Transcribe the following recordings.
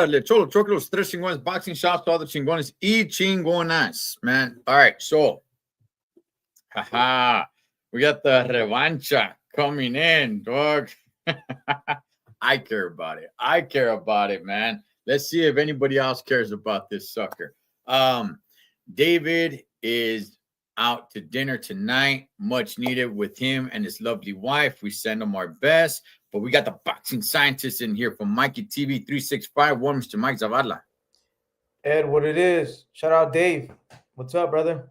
Órale, Cholo, choque los tres chingones, boxing shops, all the chingones, y chingonas, man. All right, so, haha, we got the revancha coming in, dog. I care about it. I care about it, man. Let's see if anybody else cares about this sucker. David is out to dinner tonight, much needed with him and his lovely wife. We send them our best. But we got the boxing scientist in here from Mikey TV 365. One, Mr. Mike Zavala. Ed, what it is? Shout out Dave. What's up, brother?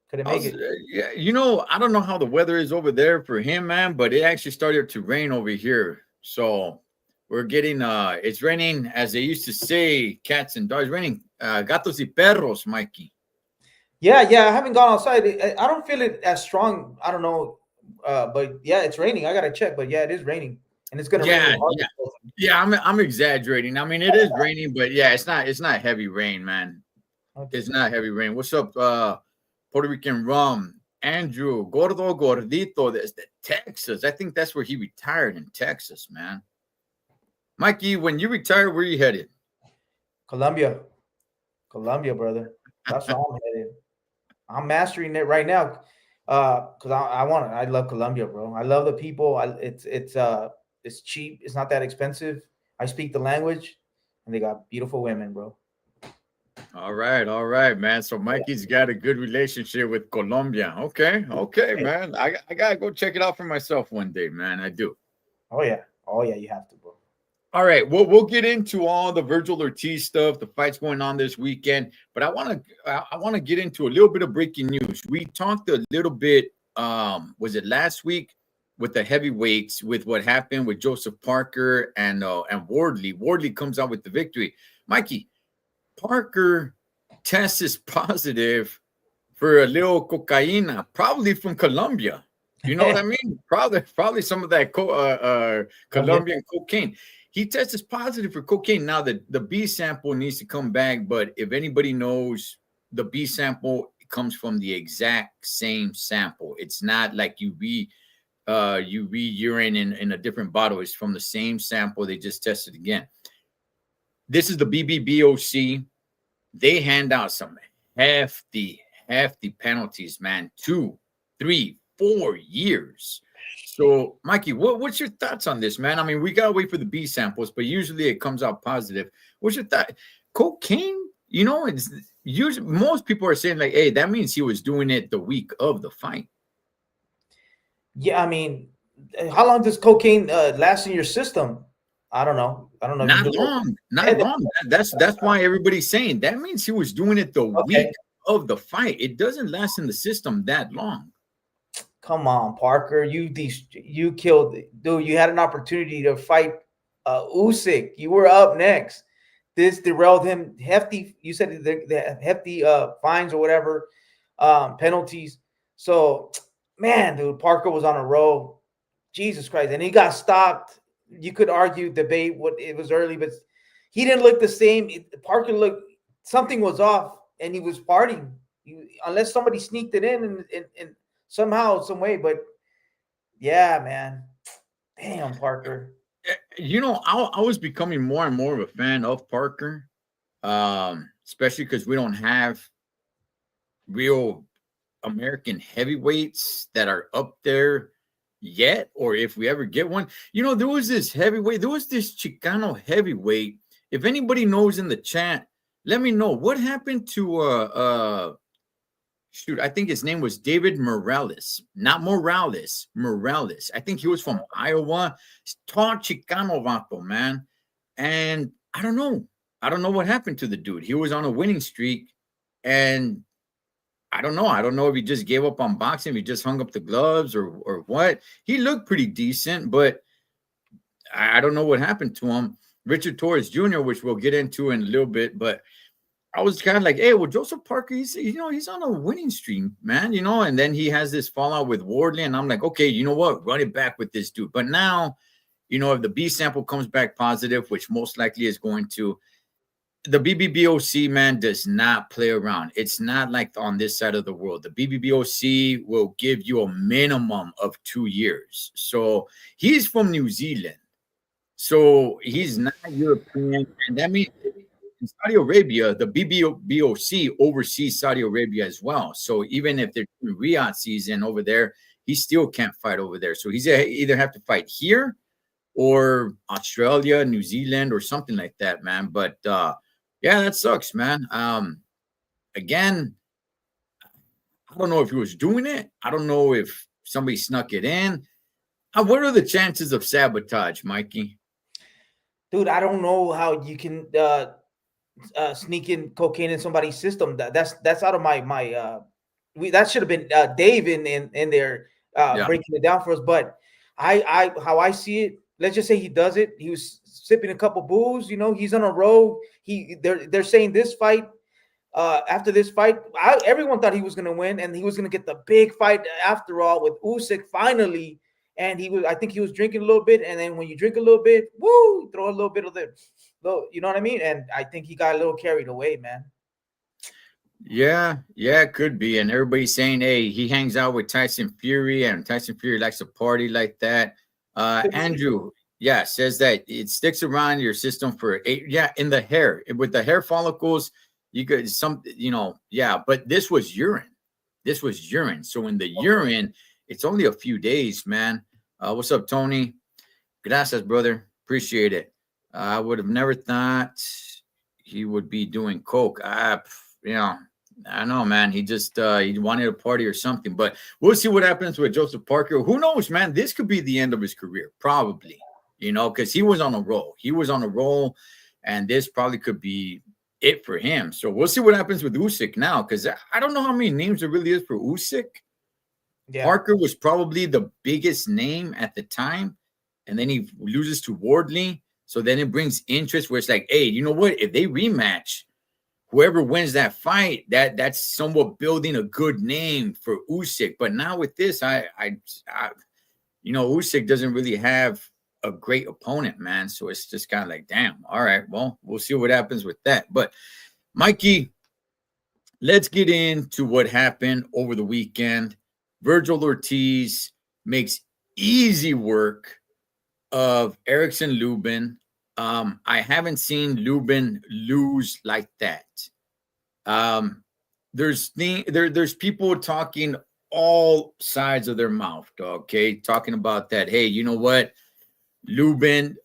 Couldn't make it. Yeah, I don't know how the weather is over there for him, man, but it actually started to rain over here. So we're getting it's raining, as they used to say, cats and dogs. Raining gatos y perros, Mikey. Yeah, I haven't gone outside. I don't feel it as strong. I don't know. But yeah, it's raining. I gotta check. But yeah, it is raining. And it's gonna rain. Yeah, I'm exaggerating. I mean, it is raining, but yeah, it's not heavy rain, man. Okay. It's not heavy rain. What's up, Puerto Rican Rum? Andrew, Gordo Gordito, that's the Texas. I think that's where he retired, in Texas, man. Mikey, when you retire, where you headed? Colombia, brother. That's where I'm headed. I'm mastering it right now, because I want it. I love Colombia, bro. I love the people. It's cheap. It's not that expensive. I speak the language, and they got beautiful women, bro. All right, man. So Mikey's got a good relationship with Colombia. Okay, man. I gotta go check it out for myself one day, man. I do. Oh yeah, you have to, bro. All right, we'll get into all the Virgil Ortiz stuff, the fights going on this weekend, but I want to get into a little bit of breaking news. We talked a little bit, was it last week, with the heavyweights, with what happened with Joseph Parker and Wardley. Wardley comes out with the victory. Mikey, Parker tests positive for a little cocaína, probably from Colombia. You know what I mean? Probably some of that Colombian cocaine. He tests positive for cocaine. Now, the B sample needs to come back, but if anybody knows, the B sample comes from the exact same sample. It's not like you read urine in a different bottle. It's from the same sample. They just tested again. This is the BBBOC. They hand out some hefty penalties, man. 2, 3, 4 years. So, Mikey, what's your thoughts on this, man? I mean, we got to wait for the B samples, but usually it comes out positive. What's your thought? Cocaine, it's usually, most people are saying, like, hey, that means he was doing it the week of the fight. Yeah, I mean, how long does cocaine last in your system? I don't know. Not long. That's why everybody's saying that means he was doing it the week of the fight. It doesn't last in the system that long. Come on, Parker. You killed, dude. You had an opportunity to fight Usyk. You were up next. This derailed him. Hefty. You said the hefty fines or whatever, penalties. So, man, dude, Parker was on a roll. Jesus Christ, and he got stopped. You could argue, debate what it was early, but he didn't look the same. Parker looked, something was off, and he was partying. Unless somebody sneaked it in and somehow, some way. But yeah, man, damn, Parker. I was becoming more and more of a fan of Parker, especially because we don't have real American heavyweights that are up there yet, or if we ever get one. There was this Chicano heavyweight. If anybody knows in the chat, let me know what happened to I think his name was David Morales, not Morales. I think he was from Iowa. Tall Chicano vato, man. And I don't know what happened to the dude. He was on a winning streak, and I don't know if he just gave up on boxing, if he just hung up the gloves or what. He looked pretty decent, but I don't know what happened to him. Richard Torres Jr., which we'll get into in a little bit, but I was kind of like, hey, well, Joseph Parker, he's on a winning streak, man, and then he has this fallout with Wardley, and I'm like, okay, you know what? Run it back with this dude. But now, if the B sample comes back positive, which most likely is going to, the BBBOC, man, does not play around. It's not like on this side of the world. The BBBOC will give you a minimum of 2 years. So he's from New Zealand. So he's not European, and that means in Saudi Arabia, the BBOC oversees Saudi Arabia as well. So even if they're doing Riyadh season over there, he still can't fight over there. So he's either have to fight here or Australia, New Zealand, or something like that, man. But yeah, that sucks, man. Again, I don't know if he was doing it. I don't know if somebody snuck it in. What are the chances of sabotage, Mikey? Dude, I don't know how you can sneak in cocaine in somebody's system. That's out of my. That should have been Dave in there Yeah. breaking it down for us. But I how I see it, let's just say he does it. He was sipping a couple booze. You know, he's on a road. They're saying this fight. After this fight, everyone thought he was going to win, and he was going to get the big fight after all with Usyk finally. And I think he was drinking a little bit, and then when you drink a little bit, woo, throw a little bit of you know what I mean? And I think he got a little carried away, man. Yeah, it could be. And everybody's saying, hey, he hangs out with Tyson Fury, and Tyson Fury likes to party like that. Andrew, yeah, says that it sticks around your system for 8. Yeah, in the hair, with the hair follicles, you could yeah, but this was urine. This was urine. So in the urine, it's only a few days, man. What's up, Tony? Gracias, brother. Appreciate it. I would have never thought he would be doing coke. You know, I don't know, man. He just he wanted a party or something. But we'll see what happens with Joseph Parker. Who knows, man? This could be the end of his career, probably. You know, because he was on a roll. He was on a roll, and this probably could be it for him. So we'll see what happens with Usyk now, because I don't know how many names there really is for Usyk. Yeah. Parker was probably the biggest name at the time, and then he loses to Wardley. So then it brings interest where it's like, hey, you know what? If they rematch, whoever wins that fight, that's somewhat building a good name for Usyk. But now with this, I Usyk doesn't really have a great opponent, man. So it's just kind of like, damn. All right, well, we'll see what happens with that. But Mikey, let's get into what happened over the weekend. Virgil Ortiz makes easy work of Erickson Lubin. I haven't seen Lubin lose like that. There's people talking all sides of their mouth, okay, talking about that. Hey, you know what? Lubin,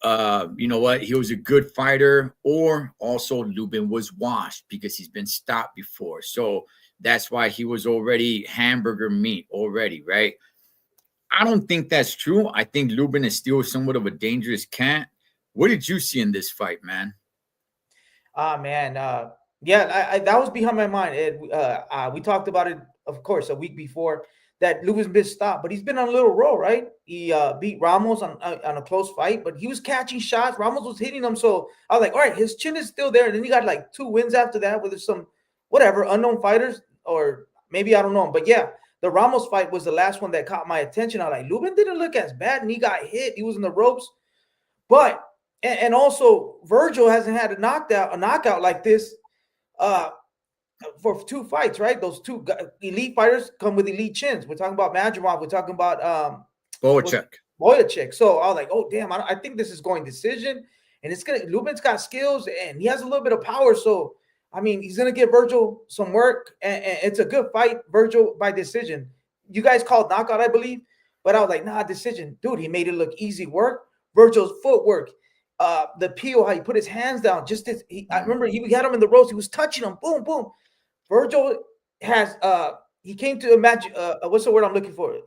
you know what? He was a good fighter, or also Lubin was washed because he's been stopped before. So that's why he was already hamburger meat already, right? I don't think that's true. I think Lubin is still somewhat of a dangerous cat. What did you see in this fight, man? Man, yeah, that was behind my mind. We talked about it, of course, a week before that Lubin's been stopped, but he's been on a little roll, right? He beat Ramos on a close fight, but he was catching shots. Ramos was hitting him, so I was like, all right, his chin is still there. And then he got like 2 wins after that with some whatever unknown fighters, or maybe I don't know, but yeah. The Ramos fight was the last one that caught my attention. I was like, Lubin didn't look as bad, and he got hit. He was in the ropes. But and also Virgil hasn't had a knockout like this for 2 fights, right? Those 2 elite fighters come with elite chins. We're talking about Madrimov. We're talking about Boyachek. So I was like, oh damn, I think this is going decision, and Lubin's got skills and he has a little bit of power. So I mean, he's gonna give Virgil some work, and it's a good fight. Virgil by decision. You guys called knockout, I believe, but I was like, nah, decision, dude. He made it look easy work. Virgil's footwork, the peel, how he put his hands down. I remember he had him in the ropes. He was touching him. Boom, boom. Virgil has he came to imagine. What's the word I'm looking for?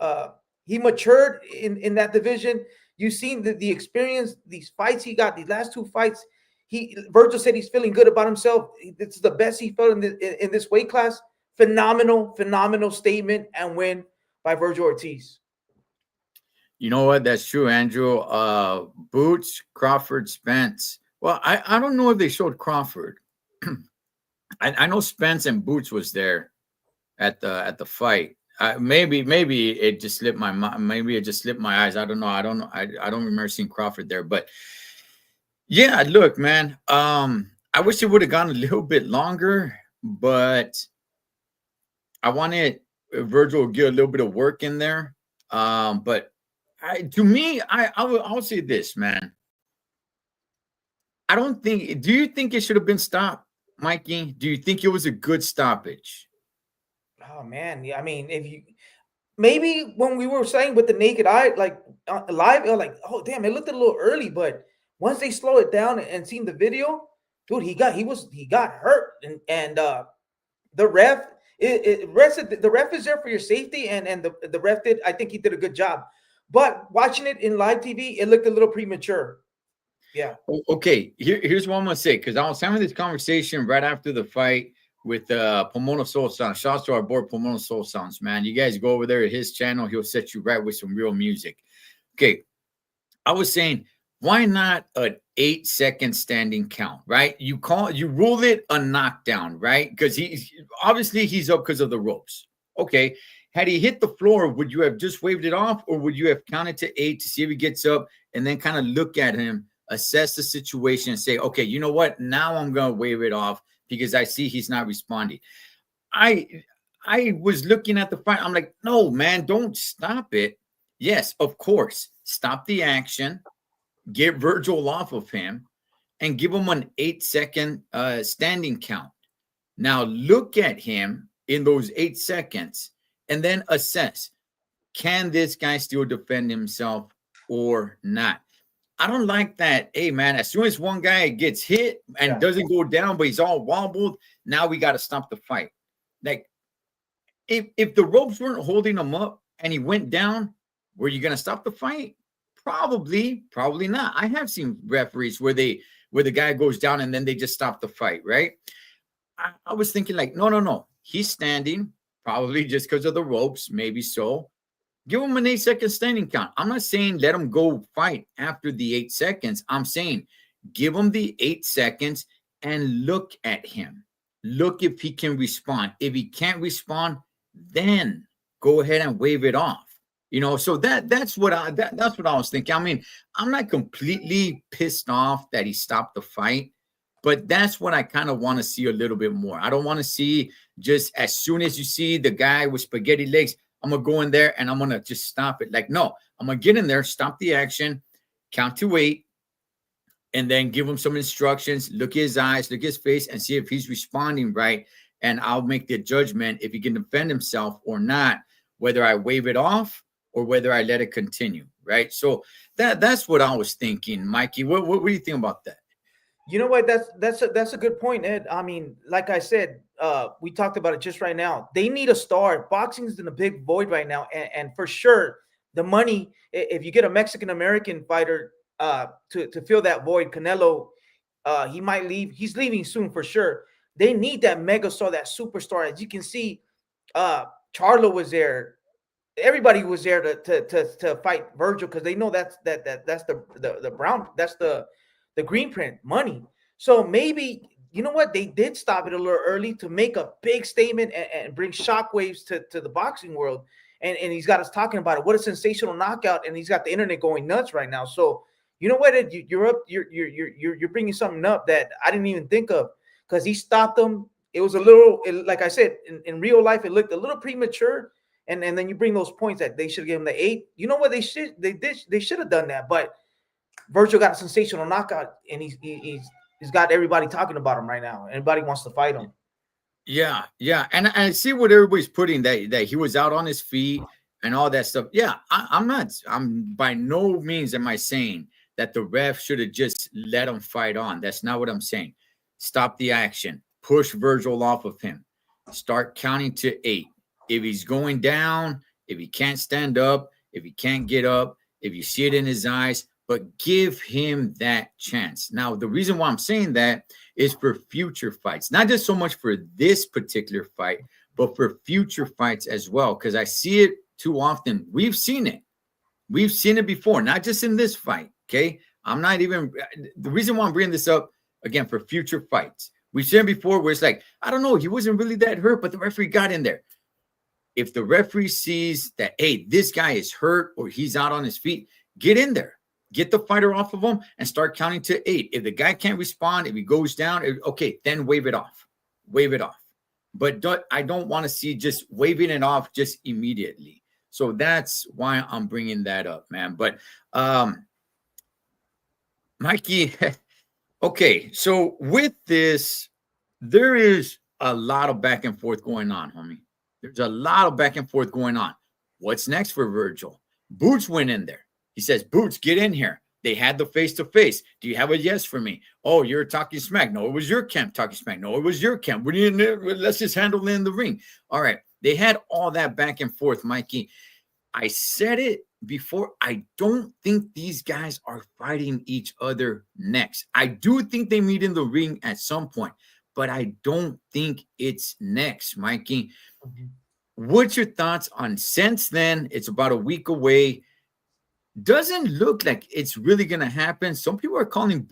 He matured in that division. You've seen the experience, these fights he got, these last 2 fights. Virgil said he's feeling good about himself. This is the best he felt in this weight class. Phenomenal statement and win by Virgil Ortiz. You know what? That's true, Andrew. Boots, Crawford, Spence. Well, I don't know if they showed Crawford. I know Spence and Boots was there at the fight. Maybe it just slipped my mind. Maybe it just slipped my eyes. I don't know. I don't remember seeing Crawford there, but. Yeah, look, man. I wish it would have gone a little bit longer, but I wanted Virgil to get a little bit of work in there. But to me, I would say this, man. I don't think. Do you think it should have been stopped, Mikey? Do you think it was a good stoppage? Oh man, yeah. I mean, if you maybe when we were saying with the naked eye, like live, like, oh damn, it looked a little early. But once they slow it down and seen the video, dude, he got hurt, and the ref the ref is there for your safety, and the ref did. I think he did a good job. But watching it in live TV, it looked a little premature. Yeah. Okay, here's what I'm gonna say, because I was having this conversation right after the fight with Pomono Soul Sounds. Shouts to our board, Pomono Soul Sounds, man. You guys go over there to his channel, he'll set you right with some real music. Okay, I was saying, why not an 8-second standing count, right? You rule it a knockdown, right? Because he's up because of the ropes. Okay. Had he hit the floor, would you have just waved it off, or would you have counted to 8 to see if he gets up and then kind of look at him, assess the situation, and say, okay, you know what? Now I'm gonna wave it off because I see he's not responding. I was looking at the fight. I'm like, no, man, don't stop it. Yes, of course, stop the action, get Virgil off of him, and give him an 8-second standing count. Now look at him in those 8 seconds and then assess, can this guy still defend himself or not? I don't like that. Hey, man, as soon as one guy gets hit and doesn't go down, but he's all wobbled, now we got to stop the fight. Like, if the ropes weren't holding him up and he went down, were you going to stop the fight? Probably not. I have seen referees where the guy goes down and then they just stop the fight, right? I was thinking like, no. He's standing, probably just because of the ropes, maybe so. Give him an 8-second standing count. I'm not saying let him go fight after the 8 seconds. I'm saying give him the 8 seconds and look at him. Look if he can respond. If he can't respond, then go ahead and wave it off. So that's what I was thinking. I mean, I'm not completely pissed off that he stopped the fight, but that's what I kind of want to see a little bit more. I don't want to see just as soon as you see the guy with spaghetti legs, I'm going to go in there and I'm going to just stop it. Like, no, I'm going to get in there, stop the action, count to 8, and then give him some instructions, look at his eyes, look at his face, and see if he's responding right. And I'll make the judgment if he can defend himself or not, whether I wave it off or whether I let it continue, right? So that's what I was thinking, Mikey. What do you think about that? You know what? That's a good point, Ed. I mean, like I said, we talked about it just right now. They need a star. Boxing's in a big void right now, and for sure, the money. If you get a Mexican American fighter to fill that void, Canelo, he might leave. He's leaving soon for sure. They need that mega star, that superstar. As you can see, Charlo was there. Everybody was there to fight Virgil because they know that's the brown, that's the green print money. So maybe, you know what, they did stop it a little early to make a big statement and bring shockwaves to the boxing world. And he's got us talking about it. What a sensational knockout! And he's got the internet going nuts right now. So you know what, Ed, you're bringing something up that I didn't even think of, because he stopped them. It was a little, like I said, in real life, it looked a little premature. And then you bring those points that they should give him the 8. You know what, they should have done that. But Virgil got a sensational knockout, and he's got everybody talking about him right now. Everybody wants to fight him. Yeah, and I see what everybody's putting, that he was out on his feet and all that stuff. Yeah, I'm by no means am I saying that the ref should have just let him fight on. That's not what I'm saying. Stop the action. Push Virgil off of him. Start counting to 8. If he's going down, if he can't stand up, if he can't get up, if you see it in his eyes, but give him that chance. Now, the reason why I'm saying that is for future fights, not just so much for this particular fight, but for future fights as well, because I see it too often. We've seen it. We've seen it before, not just in this fight, okay? The reason why I'm bringing this up, again, for future fights. We've seen it before where it's like, I don't know, he wasn't really that hurt, but the referee got in there. If the referee sees that, hey, this guy is hurt or he's out on his feet, get in there. Get the fighter off of him and start counting to 8. If the guy can't respond, if he goes down, okay, then wave it off. Wave it off. But I don't want to see just waving it off just immediately. So that's why I'm bringing that up, man. But Mikey, Okay, so with this, there is a lot of back and forth going on, homie. There's a lot of back and forth going on. What's next for Virgil? Boots went in there. He says, Boots, get in here. They had the face to face. Do you have a yes for me? Oh, you're talking smack. No, it was your camp talking smack. No, it was your camp. Let's just handle it in the ring. All right. They had all that back and forth, Mikey. I said it before. I don't think these guys are fighting each other next. I do think they meet in the ring at some point, but I don't think it's next, Mikey. Mhm. What's your thoughts on since then? It's about a week away. Doesn't look like it's really going to happen. Some people are calling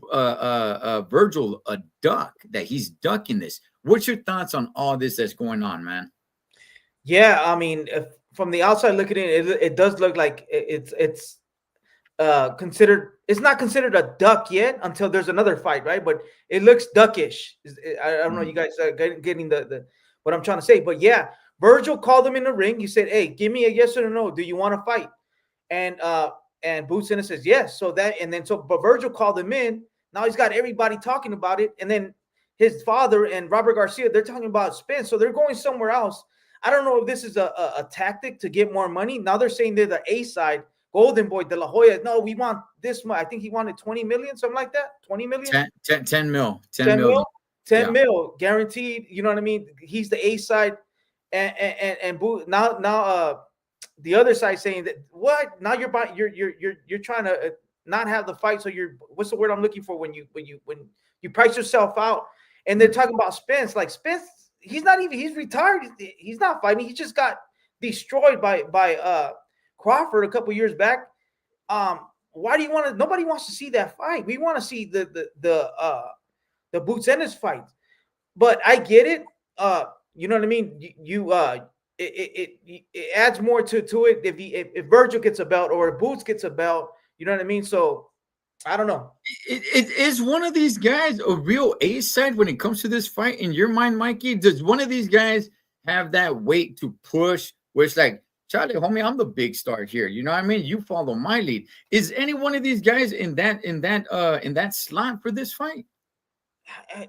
Virgil a duck, that he's ducking this. What's your thoughts on all this that's going on, man? Yeah, I mean, if, from the outside looking in, it does look like it's considered. It's not considered a duck yet until there's another fight, right? But it looks duckish. I don't know, you guys are getting the what I'm trying to say, but yeah, Virgil called him in the ring. He said, "Hey, give me a yes or no. Do you want to fight?" And Boots Ennis says yes. So that and then so but Virgil called him in. Now he's got everybody talking about it, and then his father and Robert Garcia, they're talking about Spence, so they're going somewhere else. I don't know if this is a tactic to get more money. Now they're saying they're the A side. Golden Boy De La Hoya. No, we want this much. I think he wanted 20 million, something like that. 20 million? 10 mil. 10 million. mil? 10 Yeah. mil guaranteed. You know what I mean? He's the A side. And now the other side saying that what? Now you're trying to not have the fight. So you're what's the word I'm looking for when you price yourself out? And they're talking about Spence. Like Spence, he's retired. He's not fighting. He just got destroyed by Crawford a couple years back. Why do you want to? Nobody wants to see that fight. We want to see the Boots Ennis fight. But I get it. You know what I mean? It adds more to it if Virgil gets a belt or if Boots gets a belt. You know what I mean? So I don't know. It is one of these guys a real A side when it comes to this fight in your mind, Mikey? Does one of these guys have that weight to push where it's like, Charlie, homie, I'm the big star here. You know what I mean? You follow my lead. Is any one of these guys in that slot for this fight?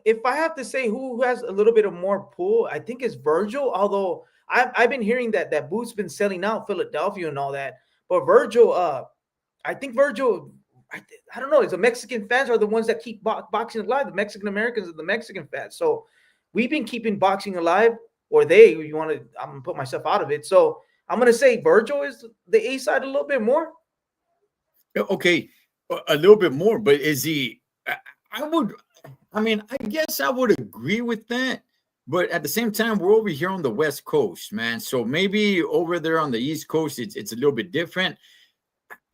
If I have to say who has a little bit of more pull, I think it's Virgil. Although I've been hearing that Boots been selling out Philadelphia and all that, but Virgil, I think Virgil, I don't know. It's the Mexican fans are the ones that keep boxing alive. The Mexican Americans are the Mexican fans. So we've been keeping boxing alive, or they. You want to? I'm gonna put myself out of it. So I'm gonna say Virgil is the A side a little bit more. Okay, a little bit more, but is he? I would. I mean, I guess I would agree with that. But at the same time, we're over here on the West Coast, man. So maybe over there on the East Coast, it's a little bit different.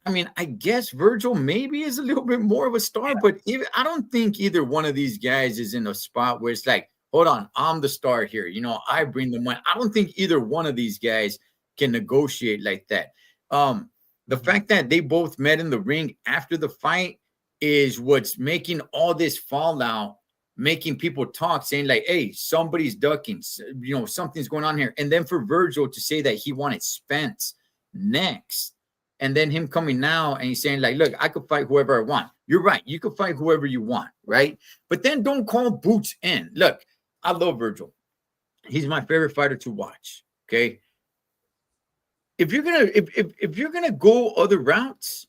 I mean, I guess Virgil maybe is a little bit more of a star, but I don't think either one of these guys is in a spot where it's like, hold on, I'm the star here. You know, I bring the money. I don't think either one of these guys can negotiate like that. The fact that they both met in the ring after the fight is what's making all this fallout, making people talk, saying like, hey, somebody's ducking, you know, something's going on here. And then for Virgil to say that he wanted Spence next, and then him coming now and he's saying like, look, I could fight whoever I want. You're right. You could fight whoever you want, right? But then don't call Boots in. Look, I love Virgil. He's my favorite fighter to watch, okay? If you're gonna go other routes,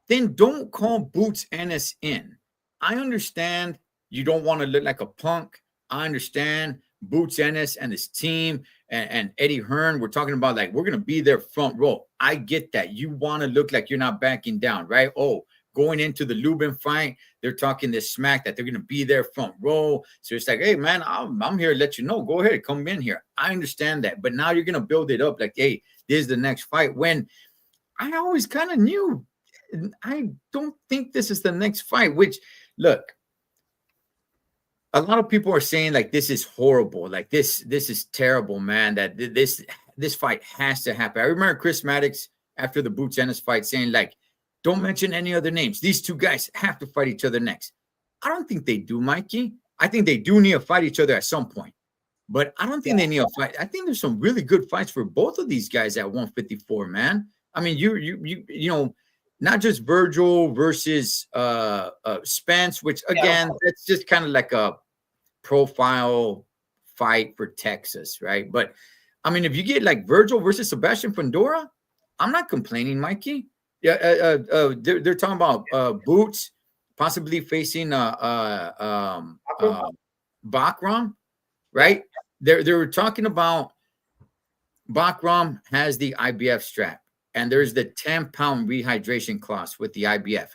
then don't call Boots Ennis in. I understand you don't want to look like a punk. I understand Boots Ennis and his team and Eddie Hearn. We're talking about like, we're going to be there front row. I get that. You want to look like you're not backing down, right? Oh, going into the Lubin fight, they're talking this smack that they're going to be there front row. So it's like, hey, man, I'm here to let you know. Go ahead, come in here. I understand that. But now you're going to build it up like, hey, this is the next fight. When I always kind of knew, I don't think this is the next fight, which, look, a lot of people are saying like this is horrible, like this is terrible, man, that this fight has to happen. I remember Chris Maddox after the Boots Ennis fight saying like, don't mention any other names. These two guys have to fight each other next. I don't think they do, Mikey. I think they do need to fight each other at some point, but I don't think they need a fight. I think there's some really good fights for both of these guys at 154, man. I mean, you know, not just Virgil versus Spence, which Yeah, again, that's just kind of like a profile fight for Texas, right? But I mean, if you get like Virgil versus Sebastian Fundora, I'm not complaining, Mikey. Yeah, they're talking about Boots possibly facing Bakram, yeah, right? They were talking about Bakram has the IBF strap, and there's the 10-pound rehydration clause with the IBF.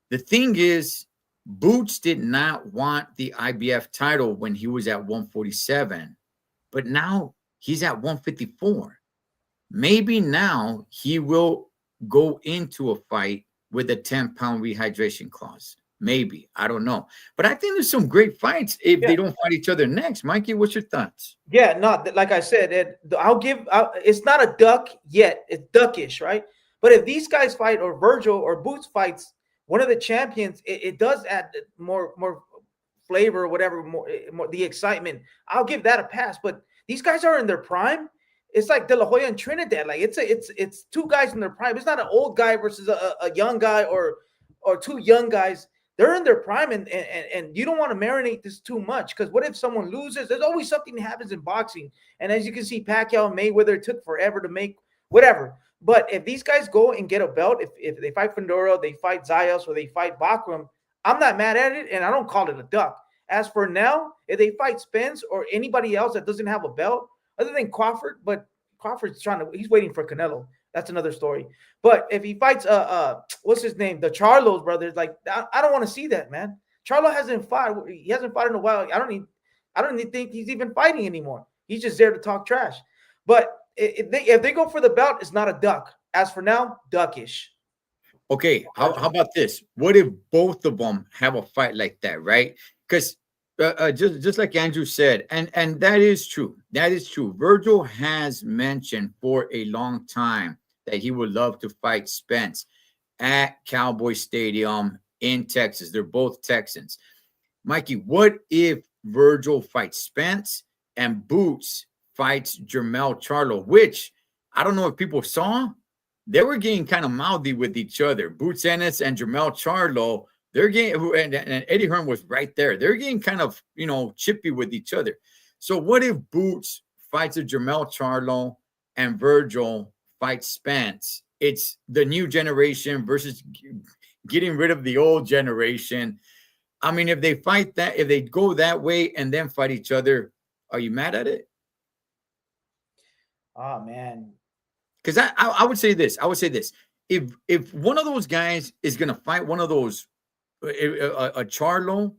The thing is, Boots did not want the IBF title when he was at 147, but now he's at 154. Maybe now he will go into a fight with a 10-pound rehydration clause. Maybe. I don't know. But I think there's some great fights if yeah. they don't fight each other next. Mikey, what's your thoughts? Yeah, no, like I said, it's not a duck yet. It's duckish, right? But if these guys fight, or Virgil or Boots fights one of the champions, it does add more flavor, or whatever, more the excitement. I'll give that a pass. But these guys are in their prime. It's like De La Hoya and Trinidad. Like it's two guys in their prime. It's not an old guy versus a young guy, or two young guys. They're in their prime, and you don't want to marinate this too much, because what if someone loses? There's always something that happens in boxing, and as you can see, Pacquiao and Mayweather, it took forever to make whatever. But if these guys go and get a belt, if they fight Fundora, they fight Zayas, or they fight Bakram, I'm not mad at it, and I don't call it a duck. As for now, if they fight Spence or anybody else that doesn't have a belt, other than Crawford, but Crawford's he's waiting for Canelo. That's another story. But if he fights what's his name, the Charlos brothers, like I don't want to see that, man. Charlo hasn't fought. He hasn't fought in a while. I don't even think he's even fighting anymore. He's just there to talk trash. But if they go for the belt, it's not a duck. As for now, duckish. Okay, how about this? What if both of them have a fight like that, right? Because just like Andrew said, and that is true. That is true. Virgil has mentioned for a long time that he would love to fight Spence at Cowboy Stadium in Texas. They're both Texans. Mikey, what if Virgil fights Spence and Boots fights Jermell Charlo, which I don't know if people saw, they were getting kind of mouthy with each other. Boots Ennis and Jermell Charlo, they're getting, and Eddie Hearn was right there. They're getting kind of, chippy with each other. So what if Boots fights a Jermell Charlo and Virgil fights Spence? It's the new generation versus getting rid of the old generation. I mean, if they fight that, if they go that way and then fight each other, are you mad at it? Oh man. Because I would say this. I would say this. If one of those guys is gonna fight one of those a Charlo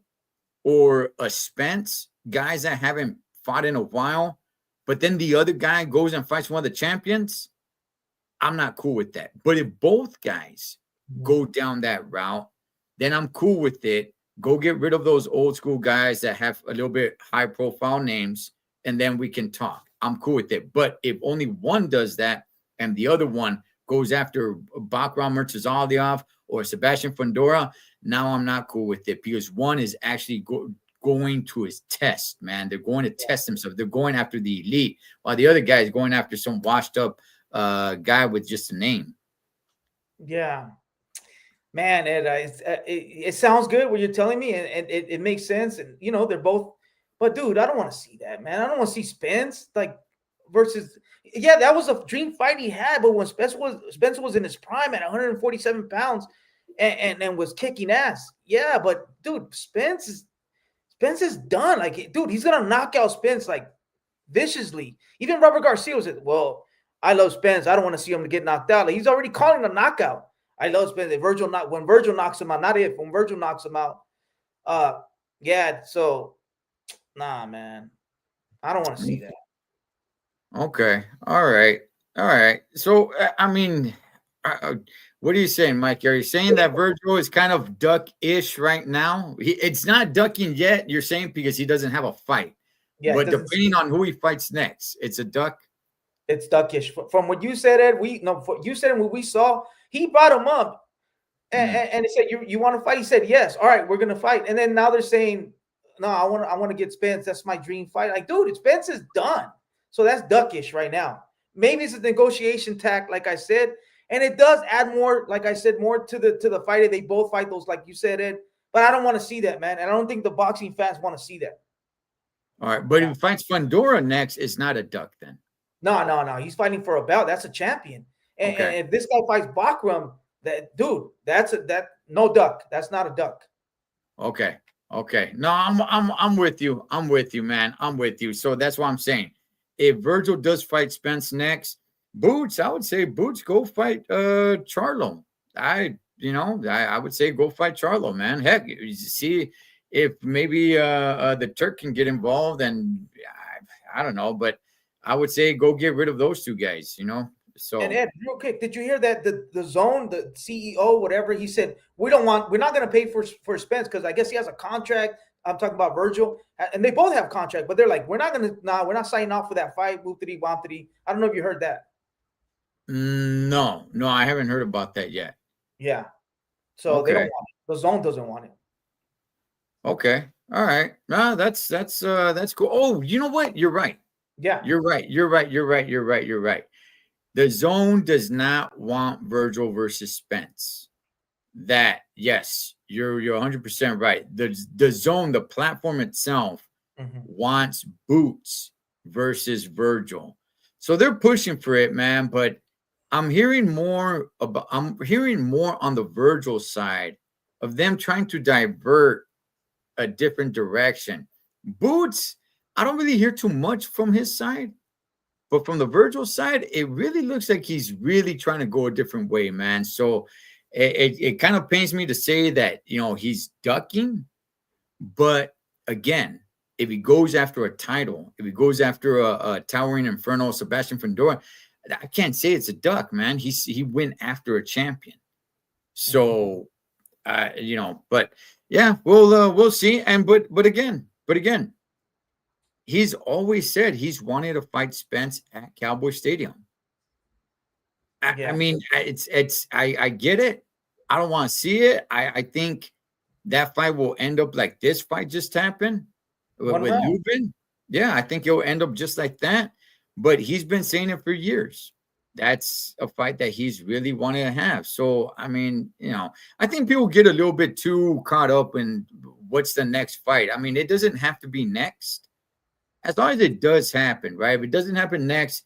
or a Spence, guys that haven't fought in a while, but then the other guy goes and fights one of the champions, I'm not cool with that. But if both guys go down that route, then I'm cool with it. Go get rid of those old school guys that have a little bit high profile names, and then we can talk. I'm cool with it. But if only one does that and the other one goes after Bakram Murtazaliev or Sebastian Fundora, now I'm not cool with it, because one is actually going to his test, man. They're going to test themselves. They're going after the elite, while the other guy is going after some washed up guy with just a name. Yeah, man, it sounds good what you're telling me, and it makes sense. And they're both, but dude, I don't want to see that, man. I don't want to see Spence versus. Yeah, that was a dream fight he had, but when Spence was in his prime at 147 pounds and was kicking ass. Yeah, but dude, Spence is done. Like, dude, he's gonna knock out Spence like viciously. Even Robert Garcia said, "Well, I love Spence. I don't want to see him get knocked out." Like, he's already calling a knockout. I love Spence. When Virgil knocks him out, not if, when Virgil knocks him out. Yeah. So, nah, man, I don't want to see that. Okay. All right. So, I mean, what are you saying, Mike? Are you saying that Virgil is kind of duck-ish right now? It's not ducking yet, you're saying, because he doesn't have a fight. Yeah, but depending on who he fights next, it's a duck. It's duckish. From what you said, Ed, you said what we saw, he brought him up and he said, you want to fight? He said, yes. All right, we're going to fight. And then now they're saying, no, I want to get Spence. That's my dream fight. Like, dude, Spence is done. So that's duckish right now. Maybe it's a negotiation tack, like I said. and it does add more, like I said, more to the fight. They both fight those, like you said, Ed. But I don't want to see that, man. And I don't think the boxing fans want to see that. All right, but if Yeah. he fights Fundora next, it's not a duck then. No. He's fighting for a belt. That's a champion. And Okay. if this guy fights Bakram, that dude, that no duck. That's not a duck. Okay. Okay. No, I'm with you. I'm with you, man. I'm with you. So that's what I'm saying. If Virgil does fight Spence next, Boots, I would say Boots go fight Charlo. I would say go fight Charlo, man. Heck, you see if maybe the Turk can get involved, and I don't know, but I would say go get rid of those two guys, you know. And So Ed, real quick, did you hear that the zone, the CEO, whatever, he said we're not going to pay for Spence because I guess he has a contract. I'm talking about Virgil, and they both have contract, but they're like, we're not signing off for that fight. Boop-titty, womp-titty. I don't know if you heard that. no, I haven't heard about that yet. Yeah, so they don't Okay. want it. The zone doesn't want it. Okay. All right. No, that's cool. Oh, you know what? You're right. Yeah. You're right. You're right. The zone does not want Virgil versus Spence. That, yes, you're 100% right. The zone, the platform itself wants Boots versus Virgil. So they're pushing for it, man, but I'm hearing more on the Virgil side of them trying to divert a different direction. Boots, I don't really hear too much from his side, but from the Virgil side, it really looks like he's really trying to go a different way, man. So it kind of pains me to say that, he's ducking, but again, if he goes after a title, if he goes after a towering inferno, Sebastian Fundora, I can't say it's a duck, man. He went after a champion. So, but yeah, we'll see. And but again, he's always said he's wanted to fight Spence at Cowboy Stadium. I mean, I get it. I don't want to see it. I think that fight will end up like this fight just happened with Lubin. Yeah, I think it'll end up just like that. But he's been saying it for years. That's a fight that he's really wanted to have. So, I mean, I think people get a little bit too caught up in what's the next fight. I mean, it doesn't have to be next. As long as it does happen, right? If it doesn't happen next,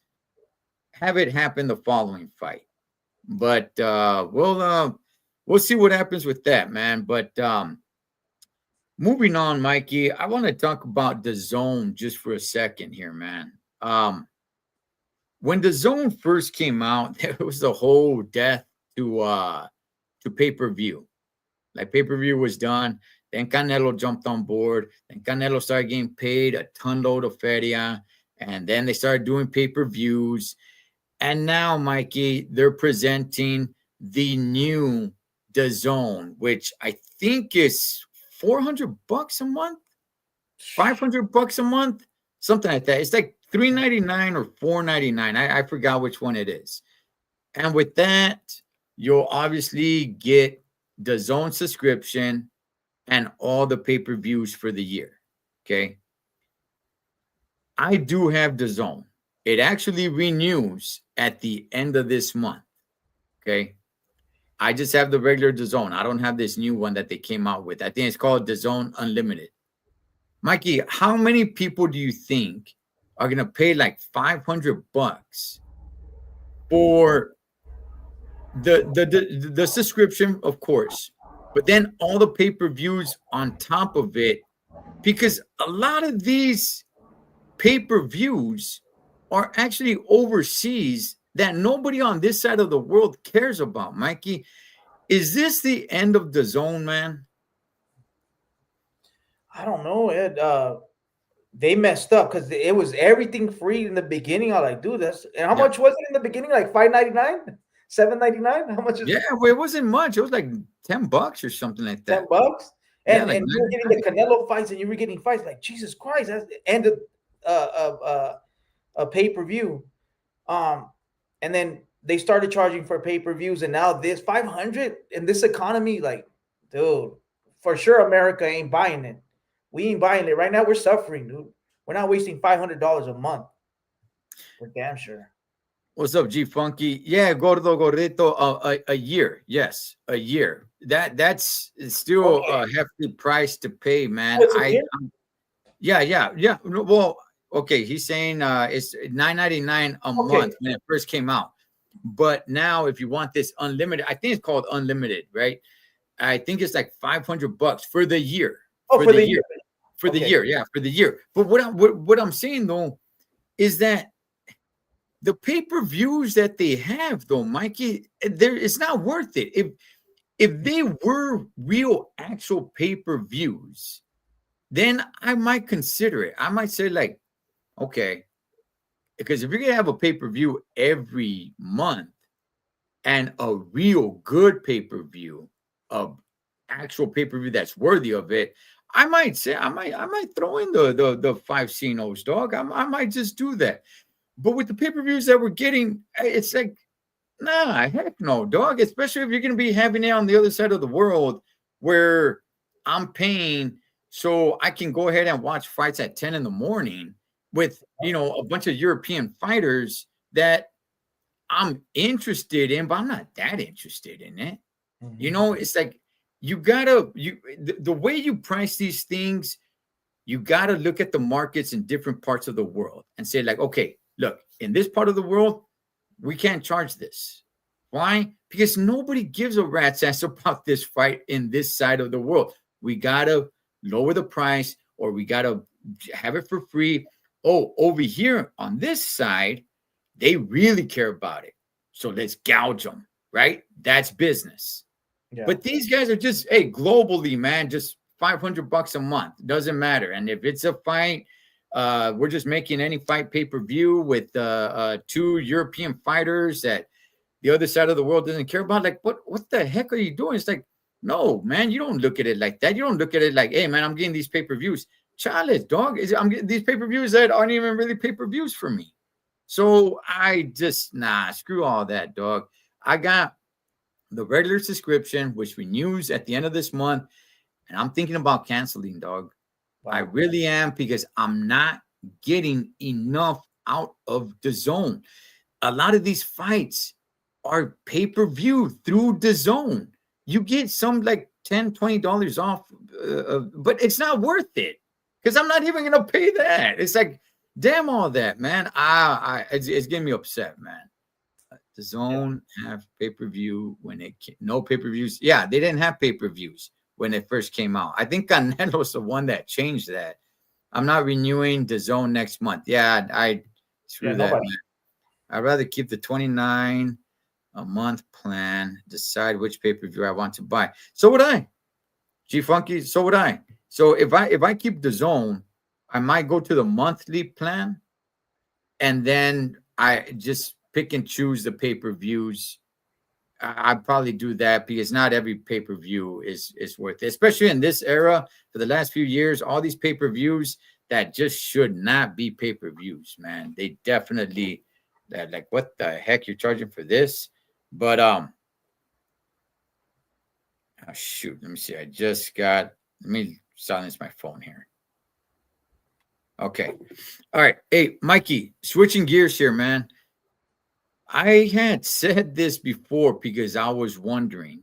have it happen the following fight. But we'll see what happens with that, man. But moving on, Mikey, I want to talk about the zone just for a second here, man. When the zone first came out, there was a whole death to pay-per-view. Like pay-per-view was done. Then Canelo jumped on board. Then Canelo started getting paid a ton load of feria. And then they started doing pay-per-views. And now, Mikey, they're presenting the new DAZN, which I think is $400 a month, $500 a month, something like that. It's like $3.99 or $4.99. I forgot which one it is. And with that, you'll obviously get DAZN subscription and all the pay-per-views for the year. Okay. I do have DAZN. It actually renews at the end of this month. Okay. I just have the regular DAZN. I don't have this new one that they came out with. I think it's called DAZN Unlimited. Mikey, how many people do you think are going to pay like $500 for the subscription, of course, but then all the pay-per-views on top of it? Because a lot of these pay-per-views are actually overseas that nobody on this side of the world cares about. Mikey, is this the end of DAZN, man? I don't know, Ed. They messed up because it was everything free in the beginning. I was like, dude, and how much was it in the beginning? Like $5.99, $7.99? How much is it? Well, it wasn't much. It was like $10 or something like that. $10? And you were getting the Canelo fights, and you were getting fights like Jesus Christ. That's the end of a pay-per-view. And then they started charging for pay-per-views, and now this 500 in this economy, like, dude, for sure America ain't buying it. We ain't buying it right now. We're suffering, dude. We're not wasting $500 a month. For damn sure. What's up, G Funky? Yeah, Gordo Gordito, a year. Yes, a year. That's still Okay. a hefty price to pay, Oh, man. it's a year? Yeah. No, well, okay, he's saying it's 9.99 a Okay. month when it first came out. But now if you want this unlimited, I think it's called unlimited, right? I think it's like $500 for the year. Oh, For for the the year. year. For the Okay. year, yeah, for the year. But what I'm saying though is that the pay-per-views that they have though, Mikey, there it's not worth it. If they were real actual pay-per-views, then I might consider it. I might say, like, okay, because if you're gonna have a pay-per-view every month and a real good pay-per-view, a actual pay-per-view that's worthy of it, I might say I might throw in the five CNOs, dog. I might just do that. But with the pay-per-views that we're getting, it's like, nah, heck no, dog. Especially if you're gonna be having it on the other side of the world where I'm paying so I can go ahead and watch fights at 10 in the morning with a bunch of European fighters that I'm interested in, but I'm not that interested in it. Mhm. It's like you gotta the way you price these things, you got to look at the markets in different parts of the world and say, like, okay, look, in this part of the world, we can't charge this. Why? Because nobody gives a rat's ass about this fight in this side of the world. We got to lower the price or we got to have it for free. Oh, over here on this side, they really care about it. So let's gouge them, right? That's business. Yeah. But these guys are just, hey, globally, man, just $500 a month. Doesn't matter. And if it's a fight, we're just making any fight pay-per-view with two European fighters that the other side of the world doesn't care about. Like, what the heck are you doing? It's like, no, man, you don't look at it like that. You don't look at it like, hey, man, I'm getting these pay-per-views. Chales, dog. I'm getting these pay-per-views that aren't even really pay-per-views for me. So I just, screw all that, dog. I got the regular subscription, which renews at the end of this month. And I'm thinking about canceling, dog. I Wow. really am because I'm not getting enough out of the zone. A lot of these fights are pay-per-view through the zone. You get some like $10, $20 off, but it's not worth it because I'm not even gonna pay that. It's like, damn all that, man. It's getting me upset, man. The Yeah. zone have pay-per-view when no pay-per-views. Yeah, they didn't have pay-per-views when it first came out. I think Canelo's the one that changed that. I'm not renewing the zone next month. Yeah, I Yeah. screw that, Nobody. man. I'd rather keep the 29 a month plan, decide which pay-per-view I want to buy. So would I. G Funky, so would I. So if I keep the zone, I might go to the monthly plan and then I just pick and choose the pay-per-views. I'd probably do that because not every pay-per-view is worth it, especially in this era. For the last few years, all these pay-per-views that just should not be pay-per-views, man. They definitely that, like, what the heck you're charging for this? But oh, shoot, let me see. Let me silence my phone here. Okay. All right. Hey, Mikey, switching gears here, man. I had said this before because I was wondering.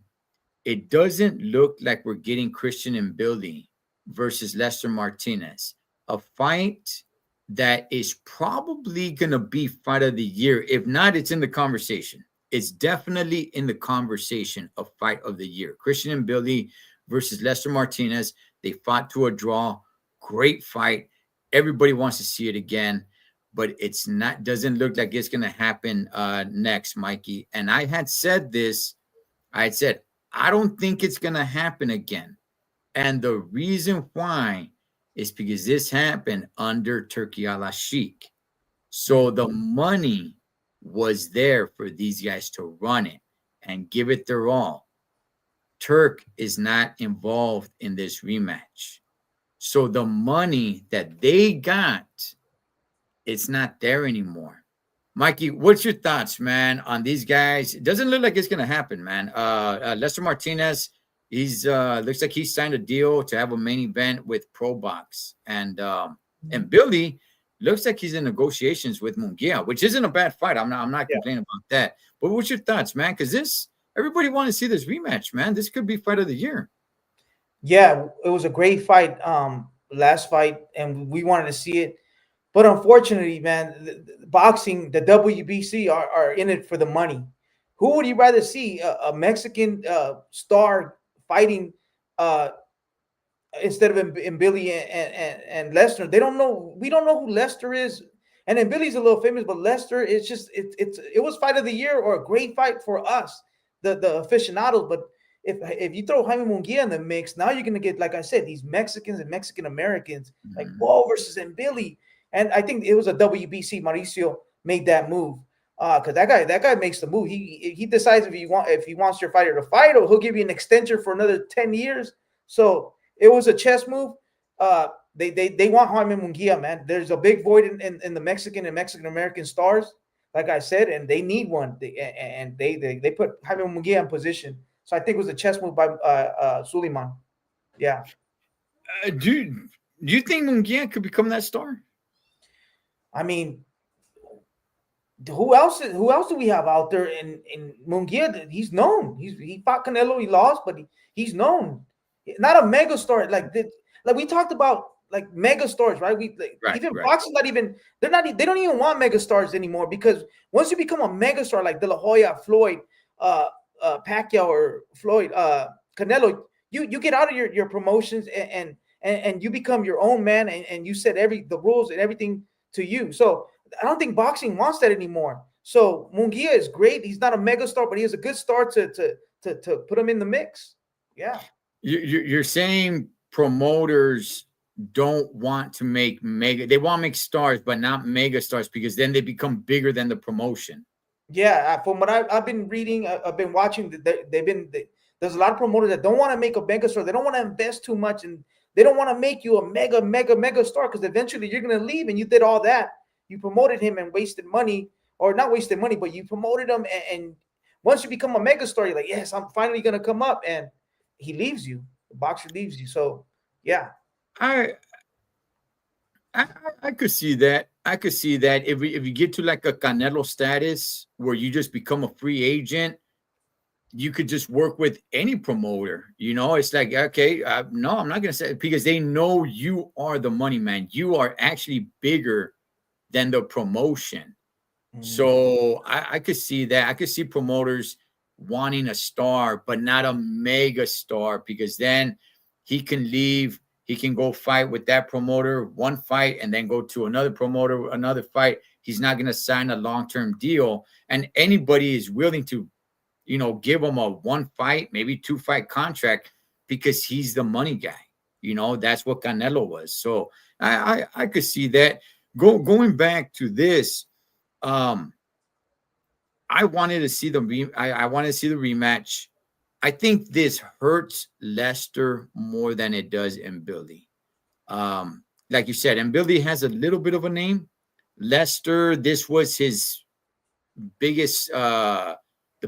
It doesn't look like we're getting Christian and Billy versus Lester Martinez, a fight that is probably going to be fight of the year. If not, it's in the conversation. It's definitely in the conversation of fight of the year. Christian and Billy versus Lester Martinez. They fought to a draw. Great fight. Everybody wants to see it again, but it's not. Doesn't look like it's going to happen next, Mikey. And I had said this. I had said I don't think it's going to happen again. And the reason why is because this happened under Turkey Al Sheikh. So the money was there for these guys to run it and give it their all. Turk is not involved in this rematch. So the money that they got, it's not there anymore. Mikey, what's your thoughts, man, on these guys? It doesn't look like it's gonna happen, man. Lester Martinez, he's looks like he signed a deal to have a main event with Pro Box, and Billy looks like he's in negotiations with Munguia, which isn't a bad fight. I'm not Yeah. complaining about that. But what's your thoughts, man? Because everybody want to see this rematch, man. This could be fight of the year. Yeah, it was a great fight, last fight, and we wanted to see it. But unfortunately, man, the boxing, the WBC are in it for the money. Who would you rather see? A Mexican star fighting uh, instead of in Billy and Lester. They don't know. We don't know who Lester is. And then Billy's a little famous, but Lester is just it was fight of the year or a great fight for us, the aficionados. But if you throw Jaime Munguia in the mix, now you're gonna get, like I said, these Mexicans and Mexican Americans like Mhm. Whoa versus and Billy. And I think it was a WBC. Mauricio made that move. Because that guy makes the move. He decides if he wants your fighter to fight, or he'll give you an extension for another 10 years. So it was a chess move. They want Jaime Munguia, man. There's a big void in the Mexican and Mexican American stars, like I said, and they need one. They put Jaime Munguia in position. So I think it was a chess move by Suleiman. Yeah, Do you think Munguia could become that star? I mean, who else do we have out there in Munguia? He's known. He fought Canelo, he lost, but he's known. Not a mega star like we talked about, like mega stars, right? We like, Right, even right. boxing, not even they don't even want mega stars anymore, because once you become a mega star like De La Hoya, Floyd, uh, Pacquiao, or Floyd, Canelo, you get out of your promotions, and you become your own man, and you set the rules and everything to you. So I don't think boxing wants that anymore. So Munguia is great. He's not a mega star, but he is a good star to put him in the mix. Yeah. You're saying promoters don't want to make mega. They want to make stars, but not mega stars, because then they become bigger than the promotion. Yeah, from what I've been reading, I've been watching. There's a lot of promoters that don't want to make a mega star. They don't want to invest too much, and they don't want to make you a mega star, because eventually you're gonna leave, and you did all that. You promoted him and wasted money, or not wasted money, but you promoted him, and once you become a mega star, you're like, yes, I'm finally gonna come up, and he leaves you. The boxer leaves you. So yeah, I I, I could see that. I could see that if you get to like a Canelo status where you just become a free agent, you could just work with any promoter. It's like, okay, no, I'm not gonna say, because they know you are the money man. You are actually bigger than the promotion. mm, So I could see that. I could see promoters wanting a star, but not a mega star, because then he can leave. He can go fight with that promoter, one fight, and then go to another promoter, another fight. He's not going to sign a long-term deal. And anybody is willing to, give him a one fight, maybe two fight contract, because he's the money guy. That's what Canelo was. So I could see that. Going back to this, um, I wanted to see I wanted to see the rematch. I think this hurts Lester more than it does Billy. Like you said, Billy has a little bit of a name. Lester, this was his biggest, the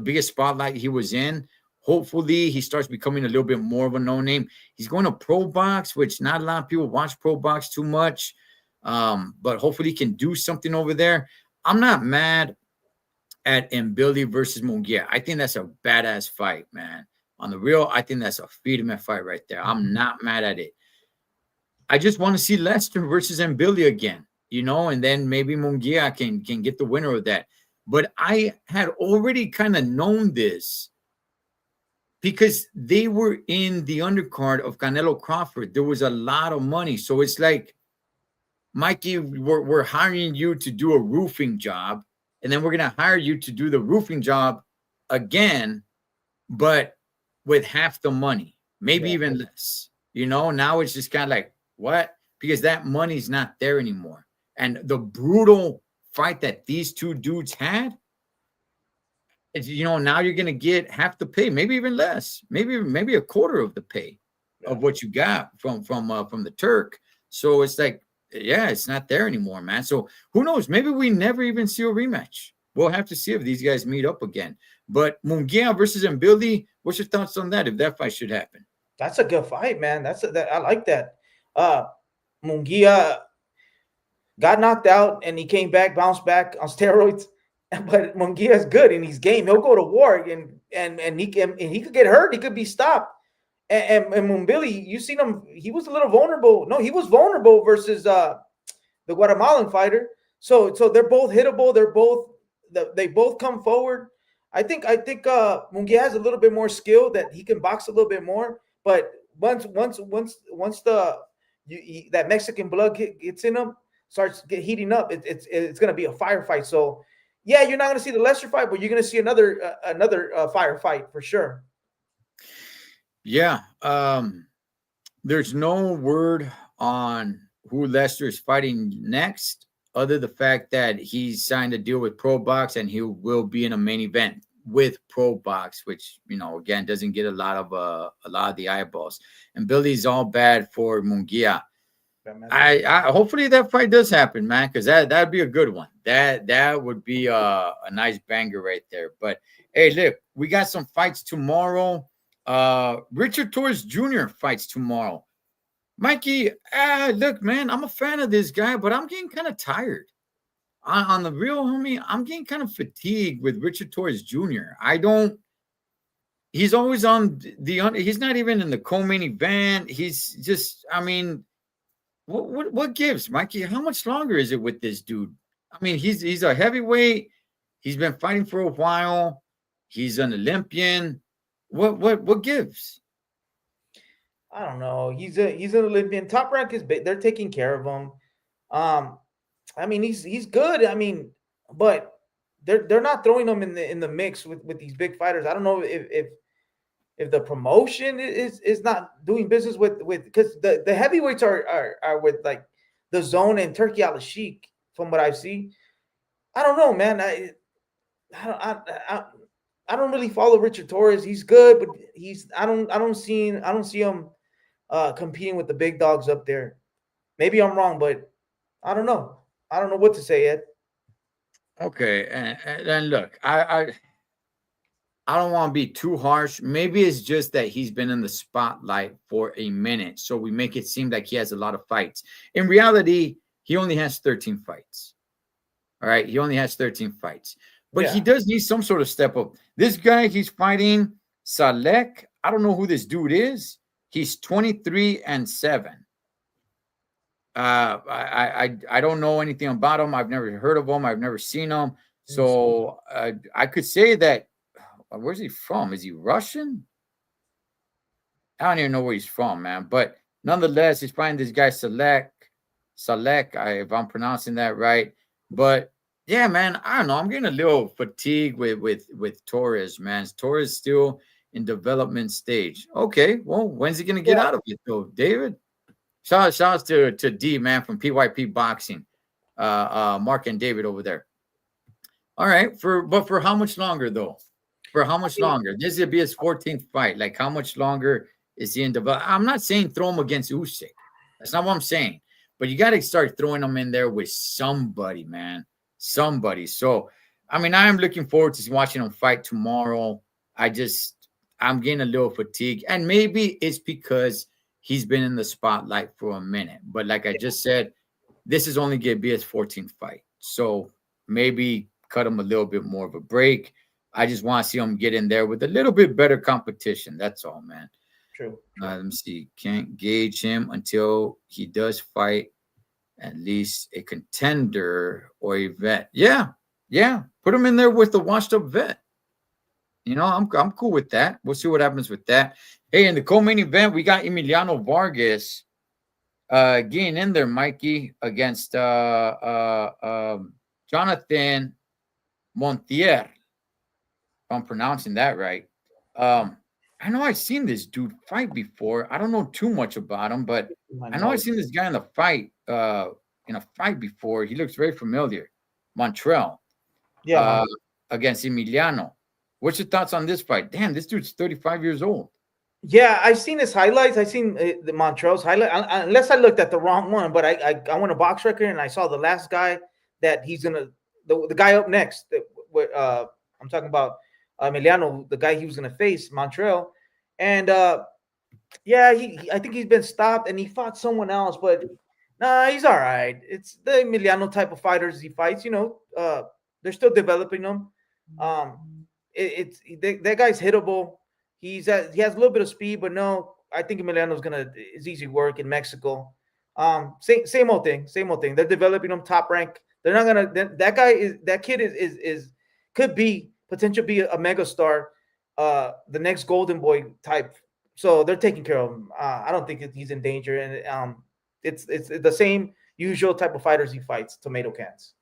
biggest spotlight he was in. Hopefully, he starts becoming a little bit more of a no name. He's going to pro box, which not a lot of people watch pro box too much. But hopefully, he can do something over there. I'm not mad at Billy versus Munguia. I think that's a badass fight, man. On the real, I think that's a freedom fight right there. I'm not mad at it. I just want to see Lester versus Billy again, and then maybe Munguia can get the winner of that. But I had already kind of known this because they were in the undercard of Canelo Crawford. There was a lot of money. So it's like, Mikey, we're hiring you to do a roofing job, and then we're going to hire you to do the roofing job again, but with half the money, maybe yeah, even less. Now it's just kind of like, what? Because that money's not there anymore. And the brutal fight that these two dudes had, now you're going to get half the pay, maybe even less, maybe a quarter of the pay yeah. of what you got from the Turk. So it's like, yeah, it's not there anymore, man. So who knows? Maybe we never even see a rematch. We'll have to see if these guys meet up again. But Munguia versus Billy, what's your thoughts on that? If that fight should happen? That's a good fight, man. I like that. Uh Munguia, got knocked out, and he came back, bounced back on steroids. But Munguia is good in his game. He'll go to war, and he could get hurt. He could be stopped. And Mumbili, you seen him? He was a little vulnerable. No, he was vulnerable versus the Guatemalan fighter. So they're both hittable. They both come forward. I think Munguia has a little bit more skill, that he can box a little bit more. But once that Mexican blood gets in him, starts heating up, it's going to be a firefight. So yeah, you're not going to see the Lester fight, but you're going to see another firefight for sure. Yeah. There's no word on who Lester is fighting next, other the fact that he's signed a deal with Pro Box and he will be in a main event with Pro Box, which again doesn't get a lot of the eyeballs. And Billy's all bad for Munguia. I hopefully that fight does happen, man, because that'd be a good one. That would be a nice banger right there. But hey, look, we got some fights tomorrow. Richard Torres Jr. fights tomorrow. Mikey, look, man, I'm a fan of this guy, but I'm getting kind of tired. On the real, homie, I'm getting kind of fatigued with Richard Torres Jr. He's always on he's not even in the co-main event. He's just, I mean, what gives, Mikey? How much longer is it with this dude? I mean, he's a heavyweight. He's been fighting for a while. He's an Olympian. What gives? I don't know. He's an Olympian. Top Rank is big. They're taking care of him. I mean, he's good. I mean, but they're not throwing him in the mix with these big fighters. I don't know if the promotion is not doing business with because the heavyweights are with like the Zone and Turkey Al Sheik, from what I've seen. I don't know, man. I don't really follow Richard Torres. He's good, but I don't see him competing with the big dogs up there. Maybe I'm wrong, but I don't know. I don't know what to say, Ed. Okay, and look, I don't want to be too harsh. Maybe it's just that he's been in the spotlight for a minute, so we make it seem like he has a lot of fights. In reality, he only has 13 fights. All right, he only has 13 fights, but he does need some sort of step up. This guy, he's fighting Salek. I don't know who this dude is. He's 23-7. I don't know anything about him. I've never heard of him. I've never seen him. So I could say that. Where's he from? Is he Russian? I don't even know where he's from, man. But nonetheless, he's fighting this guy Salek, if I'm pronouncing that right. But yeah, man, I don't know. I'm getting a little fatigued with Torres, man. Torres still in development stage. Okay, well, when's he gonna get out of it though, David? Shout out to D, man, from PYP Boxing. Mark and David over there. All right, for how much longer though? For how much longer? This would be his 14th fight. Like, how much longer is he in development? I'm not saying throw him against Usyk. That's not what I'm saying. But you got to start throwing him in there with somebody, man. Somebody. So, I mean, I am looking forward to watching him fight tomorrow. I'm getting a little fatigued. And maybe it's because he's been in the spotlight for a minute. But like I just said, this is only going to be his 14th fight. So maybe cut him a little bit more of a break. I just want to see him get in there with a little bit better competition. That's all, man. True. Let me see. Can't gauge him until he does fight at least a contender or a vet. Yeah. Put him in there with the washed-up vet. I'm cool with that. We'll see what happens with that. Hey, in the co-main event, we got Emiliano Vargas getting in there, Mikey, against Jonathan Montier. If I'm pronouncing that right. I know I've seen this dude fight before. I don't know too much about him, but I know I've seen this guy in a fight before. He looks very familiar. Montreal. Yeah. Against Emiliano. What's your thoughts on this fight? Damn, this dude's 35 years old. Yeah, I've seen his highlights. I've seen the Montreal's highlight. Unless I looked at the wrong one, but I went a box record and I saw the last guy that he's gonna the guy up next. I'm talking about Emiliano, the guy he was gonna face, Montreal, and I think he's been stopped and he fought someone else, but Nah, he's all right. It's the Emiliano type of fighters he fights. They're still developing them. That guy's hittable. He has a little bit of speed, but no, I think Emiliano's gonna is easy work in Mexico. Same old thing, same old thing. They're developing them top rank. They're not gonna that kid is could be potential be a mega star, the next golden boy type. So they're taking care of him. I don't think he's in danger, and it's the same usual type of fighters he fights, tomato cans.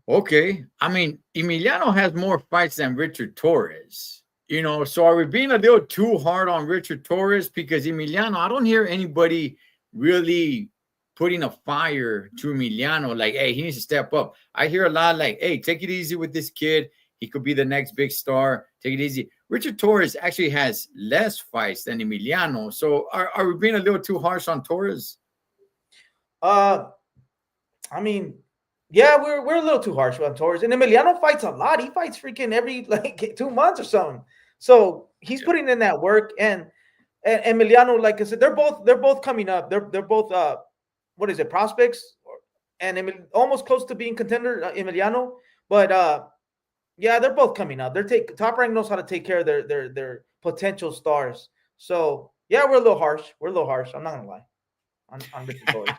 Okay. I mean, Emiliano has more fights than Richard Torres. So are we being a little too hard on Richard Torres? Because Emiliano, I don't hear anybody really putting a fire to Emiliano, like, hey, he needs to step up. I hear a lot like, hey, take it easy with this kid. He could be the next big star. Take it easy. Richard Torres actually has less fights than Emiliano. So are we being a little too harsh on Torres? I mean, yeah, we're a little too harsh on Torres. And Emiliano fights a lot. He fights freaking every like 2 months or something. So he's putting in that work. And Emiliano, like I said, they're both coming up. They're both what is it, prospects, and almost close to being contender, Emiliano. But yeah, they're both coming up. Top Rank knows how to take care of their potential stars. So yeah, we're a little harsh. I'm not gonna lie on Richard Torres.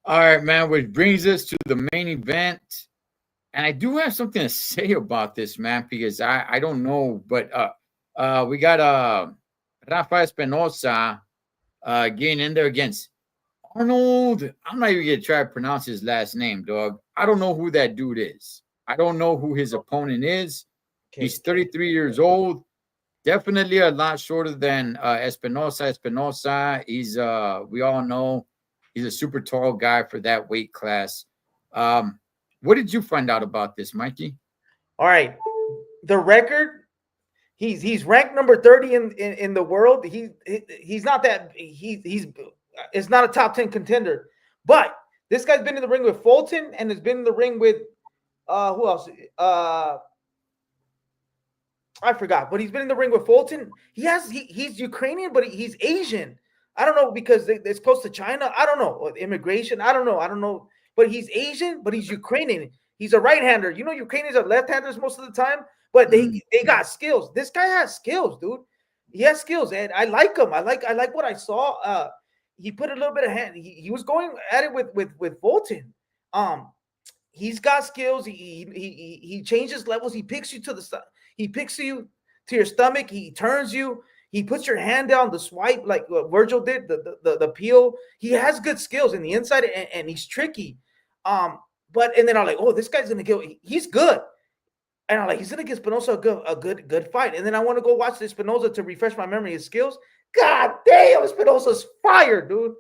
All right, man, which brings us to the main event. And I do have something to say about this, man, because I don't know, but we got Rafa Espinosa getting in there against Arnold. I'm not even gonna try to pronounce his last name, dog. I don't know who that dude is. I don't know who his opponent is. He's 33 years old. Definitely a lot shorter than Espinosa. He's we all know he's a super tall guy for that weight class. What did you find out about this, Mikey? All right, the record. He's ranked number 30 in the world. He's not that he's it's not a top 10 contender, but this guy's been in the ring with Fulton and has been in the ring with who else? I forgot, but he's been in the ring with Fulton. He's Ukrainian, but he's Asian. I don't know because it's close to China. I don't know immigration. I don't know. But he's Asian, but he's Ukrainian. He's a right-hander. Ukrainians are left-handers most of the time, but they got skills. This guy has skills, dude. He has skills, and I like him. I like what I saw. He put a little bit of hand. He was going at it with Fulton. He's got skills. He changes levels. He picks you to the side. He picks you to your stomach. He turns you. He puts your hand down the swipe like what Virgil did, the peel. He has good skills in the inside, and he's tricky. And then I'm like, oh, this guy's gonna kill. He's good, and I'm like, he's gonna give Espinosa a good fight. And then I want to go watch the Espinosa to refresh my memory of his skills. God damn, Espinosa's fire, dude.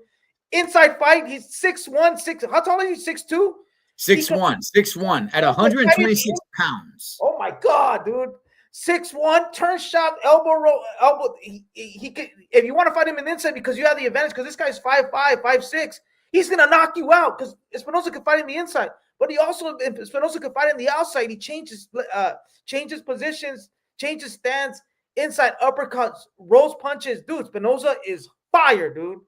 Inside fight, he's 6'1", 6. How tall is he? 6'2"? 6'1" at 126 pounds. Oh my god, dude. 6'1", turn shot, elbow roll, elbow. He could, if you want to fight him in the inside because you have the advantage, because this guy's 5'5", 5'6", he's gonna knock you out because Espinosa can fight in the inside. But if Espinosa can fight in the outside, he changes positions, changes stance, inside uppercuts, rolls punches. Dude, Espinosa is fire, dude.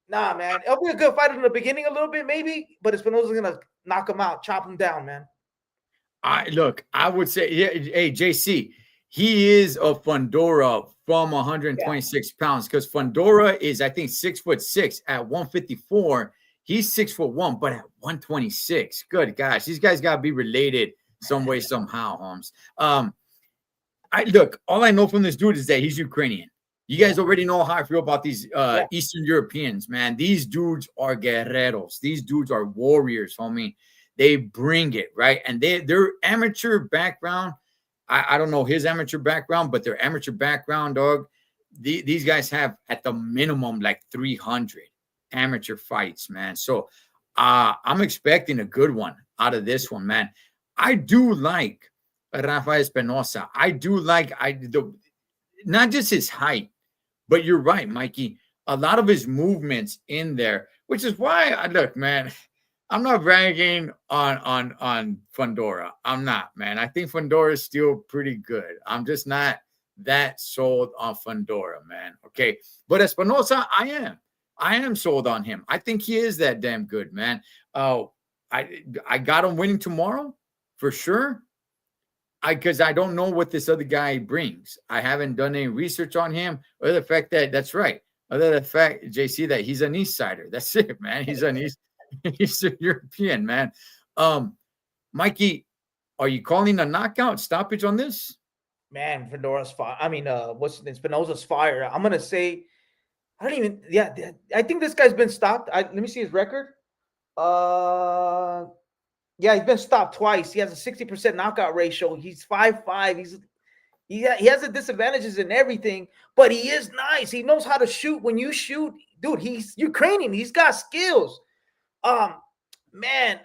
Nah, man. It'll be a good fight in the beginning a little bit, maybe, but Espinosa's gonna knock him out, chop him down, man. I would say, yeah, hey, JC, he is a Fundora from 126 pounds because Fundora is, I think, 6'6" at 154. He's 6'1", but at 126. Good gosh, these guys gotta be related some way, somehow, Holmes. All I know from this dude is that he's Ukrainian. You guys already know how I feel about these Eastern Europeans, man. These dudes are guerreros. These dudes are warriors, homie. They bring it, right? And their amateur background, I don't know his amateur background, but their amateur background, dog, these guys have at the minimum like 300 amateur fights, man. So I'm expecting a good one out of this one, man. I do like Rafa Espinosa. I do like not just his height, but you're right, Mikey. A lot of his movements in there, which is why look, man. I'm not bragging on Fundora. I'm not, man. I think Fundora is still pretty good. I'm just not that sold on Fundora, man. Okay. But Espinosa, I am. I am sold on him. I think he is that damn good, man. Oh, I got him winning tomorrow for sure. Because I don't know what this other guy brings. I haven't done any research on him, or the fact that that's right. Other than the fact, JC, that he's an East Sider. That's it, man. He's an Eastern European, man. Um, Mikey, are you calling a knockout stoppage on this? Man, Fedora's fire. I mean, what's his name? Spinoza's fire. I'm gonna say, I don't even. Yeah, I think this guy's been stopped. Let me see his record. Uh, yeah, he's been stopped twice. He has a 60% knockout ratio. He's 5'5". He has the disadvantages in everything, but he is nice. He knows how to shoot. When you shoot, dude, he's Ukrainian. He's got skills. Um, man,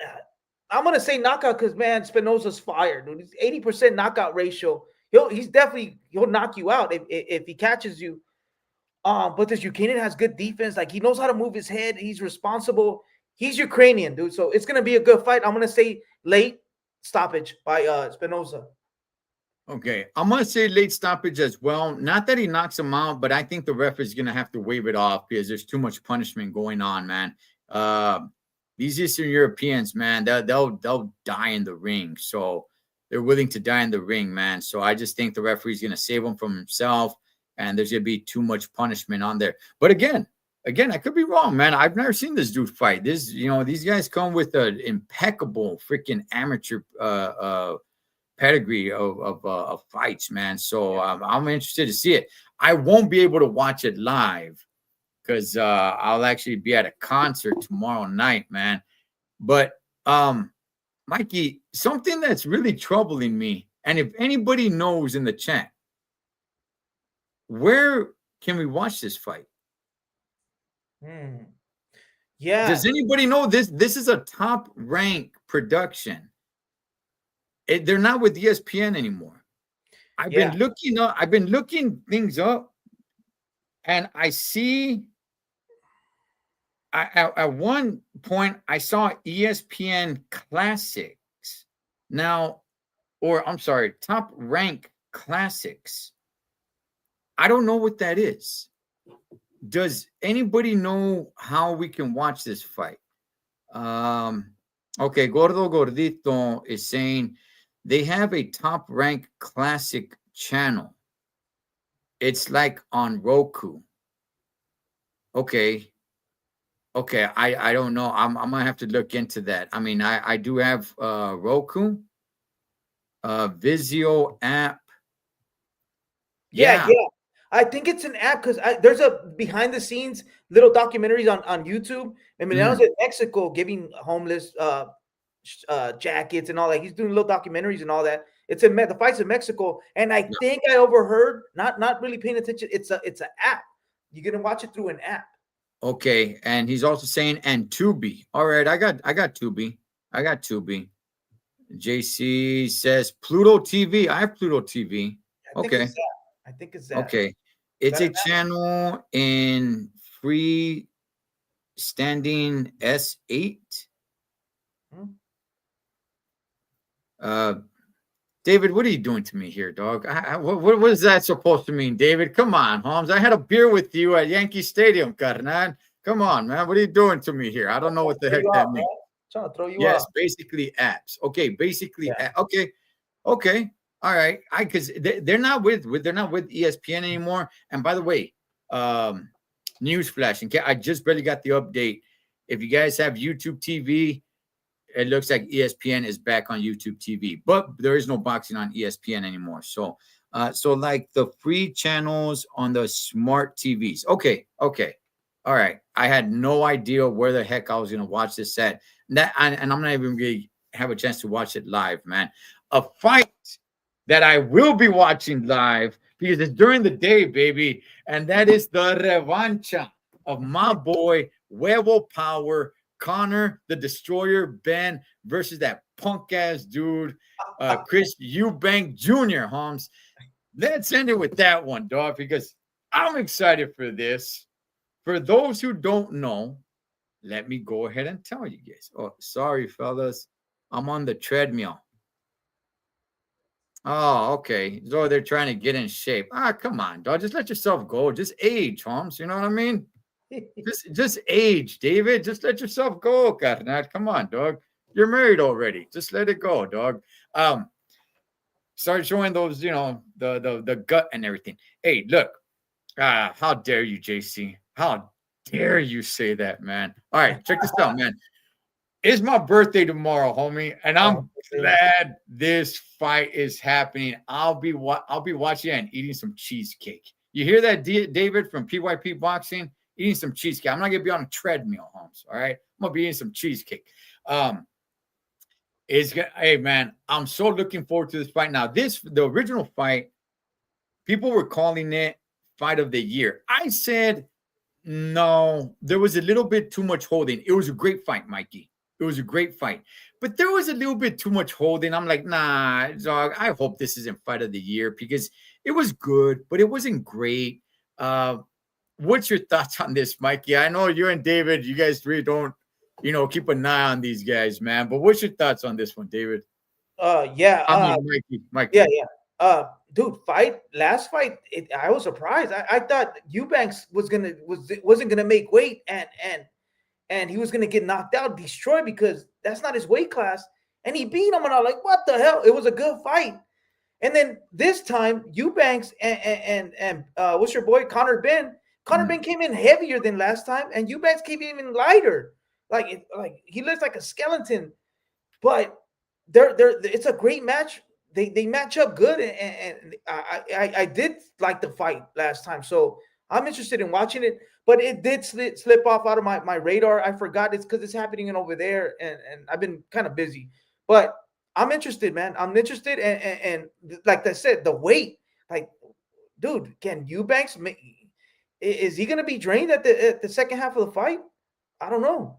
I'm gonna say knockout because man, Spinoza's fired, dude. He's 80% knockout ratio. He'll knock you out if he catches you. But this Ukrainian has good defense. Like he knows how to move his head. He's responsible. He's Ukrainian, dude. So it's gonna be a good fight. I'm gonna say late stoppage by Spinoza. Okay, I'm gonna say late stoppage as well. Not that he knocks him out, but I think the ref is gonna have to wave it off because there's too much punishment going on, man. These Eastern Europeans, man, they'll die in the ring. So they're willing to die in the ring, man. So I just think the referee's gonna save him from himself, and there's gonna be too much punishment on there. But again, I could be wrong, man. I've never seen this dude fight. These guys come with an impeccable freaking amateur pedigree of fights, man. So I'm interested to see it. I won't be able to watch it live because I'll actually be at a concert tomorrow night, man. But Mikey, something that's really troubling me, and if anybody knows in the chat, where can we watch this fight? Yeah. Does anybody know this? This is a top rank production. They're not with ESPN anymore. I've been looking things up, and I see. At one point, I saw ESPN Classics now, or I'm sorry, Top Rank Classics. I don't know what that is. Does anybody know how we can watch this fight? Okay, Gordo Gordito is saying they have a Top Rank Classic channel. It's like on Roku. Okay, I don't know. I'm gonna have to look into that. I mean, I do have Roku, Vizio app. Yeah. I think it's an app because there's a behind the scenes little documentaries on YouTube. I mean, I was in Mexico giving homeless jackets and all that. He's doing little documentaries and all that. It's in the fights in Mexico, and I think I overheard, not really paying attention. It's an app. You're gonna watch it through an app. Okay, and he's also saying and Tubi. All right, I got Tubi. JC says Pluto TV. I have Pluto TV. Okay. I think it's that. Okay. It's a channel in freestanding S8. David, what are you doing to me here, dog? What is that supposed to mean, David? Come on, Holmes. I had a beer with you at Yankee Stadium, carnal. Come on, man. What are you doing to me here? I don't know what the heck that means. Trying to throw you yes, off. basically apps. Okay, okay. All right. Because they're not with ESPN anymore. And by the way, news flash. I just barely got the update. If you guys have YouTube TV, it looks like ESPN is back on YouTube TV, but there is no boxing on ESPN anymore. So like the free channels on the smart TVs. Okay. All right. I had no idea where the heck I was going to watch this at. And I'm not even really have a chance to watch it live, man. A fight that I will be watching live because it's during the day, baby. And that is the revancha of my boy, Huevo Power, Connor the Destroyer Ben versus that punk ass dude, Chris Eubank Jr. Holmes. Let's end it with that one, dog, because I'm excited for this. For those who don't know, let me go ahead and tell you guys. Oh, sorry, fellas. I'm on the treadmill. Oh, okay. So they're trying to get in shape. Come on, dog. Just let yourself go. Just age, Holmes. You know what I mean? Just age, David. Just let yourself go, carnal. Come on, dog. You're married already. Just let it go, dog. Start showing those, the gut and everything. Hey, look. How dare you, JC? How dare you say that, man? All right, check this out, man. It's my birthday tomorrow, homie, and I'm glad this fight is happening. I'll be watching and eating some cheesecake. You hear that, David from PYP Boxing? Eating some cheesecake. I'm not gonna be on a treadmill, Holmes. All right, I'm gonna be eating some cheesecake. Hey man, I'm so looking forward to this fight. Now, the original fight, people were calling it fight of the year. I said no, there was a little bit too much holding. It was a great fight, Mikey. It was a great fight, but there was a little bit too much holding. I'm like, nah, dog. I hope this isn't fight of the year because it was good, but it wasn't great. What's your thoughts on this, Mikey? I know you and David, you guys really don't, keep an eye on these guys, man. But what's your thoughts on this one, David? Yeah. I mean, Mikey. Yeah. Dude, last fight, I was surprised. I thought Eubanks wasn't gonna make weight and he was gonna get knocked out, destroyed, because that's not his weight class. And he beat him, and I'm like, what the hell? It was a good fight. And then this time, Eubanks and what's your boy Conor Ben? Conor Ben came in heavier than last time, and Eubanks came in even lighter. Like he looks like a skeleton. But it's a great match. They match up good, and I did like the fight last time, so I'm interested in watching it. But it did slip off out of my radar. I forgot it's because it's happening over there, and I've been kind of busy. But I'm interested, man. I'm interested, and like I said, the weight, like, dude, can Eubanks is he gonna be drained at the second half of the fight? I don't know.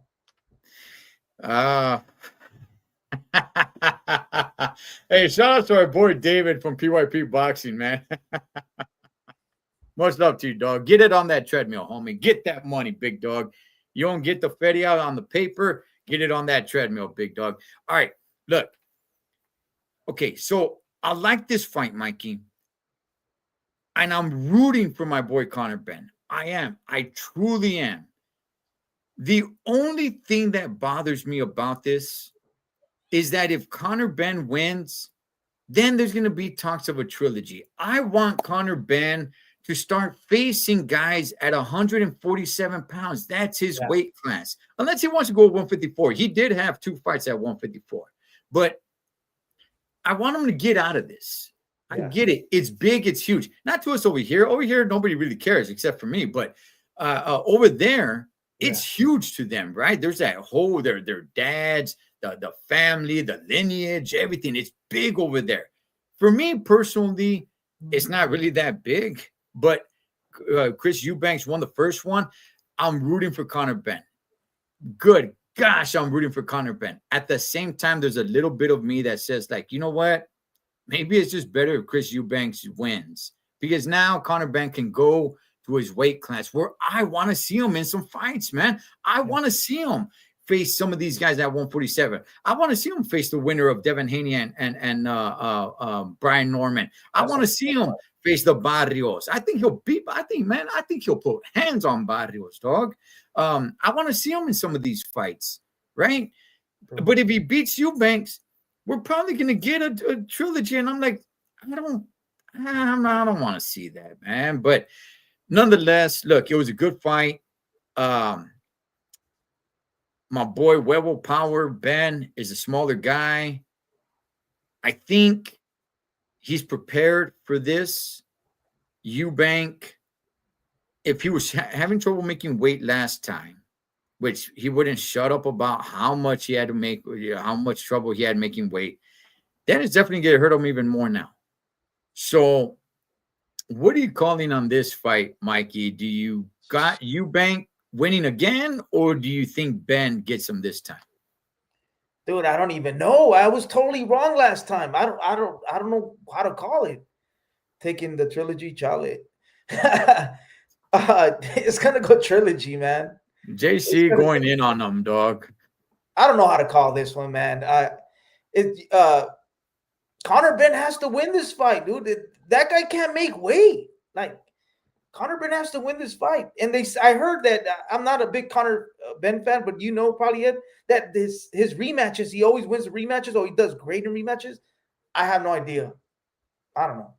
Hey, shout out to our boy David from PYP Boxing, man. Much love to you, dog. Get it on that treadmill, homie. Get that money, big dog. You don't get the Fetty out on the paper. Get it on that treadmill, big dog. All right, look. Okay, so I like this fight, Mikey. And I'm rooting for my boy Conor Ben. I am. I truly am. The only thing that bothers me about this is that if Conor Ben wins, then there's going to be talks of a trilogy. I want Conor Ben to start facing guys at 147 pounds. That's his weight class. Unless he wants to go 154. He did have 2 fights at 154. But I want him to get out of this. I get it. It's big. It's huge. Not to us over here. Over here, nobody really cares except for me. But over there, it's huge to them, right? There's that whole, their dads, the family, the lineage, everything. It's big over there. For me personally, it's not really that big. But Chris Eubanks won the first one. I'm rooting for Conor Ben. Good gosh, I'm rooting for Conor Ben. At the same time, there's a little bit of me that says, like, you know what? Maybe it's just better if Chris Eubanks wins. Because now Conor Ben can go to his weight class where I want to see him in some fights, man. I want to see him face some of these guys at 147. I want to see him face the winner of Devin Haney and Brian Norman. I want to see him face the Barrios. I think he'll put hands on Barrios, dog. I want to see him in some of these fights, right? But if he beats Eubanks, we're probably going to get a trilogy. And I'm like, I don't want to see that, man. But nonetheless, look, it was a good fight. My boy Huevo Power Ben is a smaller guy. I think he's prepared for this. Eubank, if he was having trouble making weight last time, which he wouldn't shut up about how much he had to make, how much trouble he had making weight, then it's definitely going to hurt him even more now. So what are you calling on this fight, Mikey? Do you got Eubank winning again, or do you think Ben gets him this time? Dude, I don't even know. I was totally wrong last time. I don't know how to call it. Taking the trilogy, Chale. It's gonna go trilogy, man. JC going in on them, dog. I don't know how to call this one, man. Conor Ben has to win this fight, dude. That guy can't make weight. Like, Conor Benn has to win this fight. And I heard that I'm not a big Conor Benn fan, but probably that his rematches, he always wins the rematches, or he does great in rematches. I have no idea. I don't know.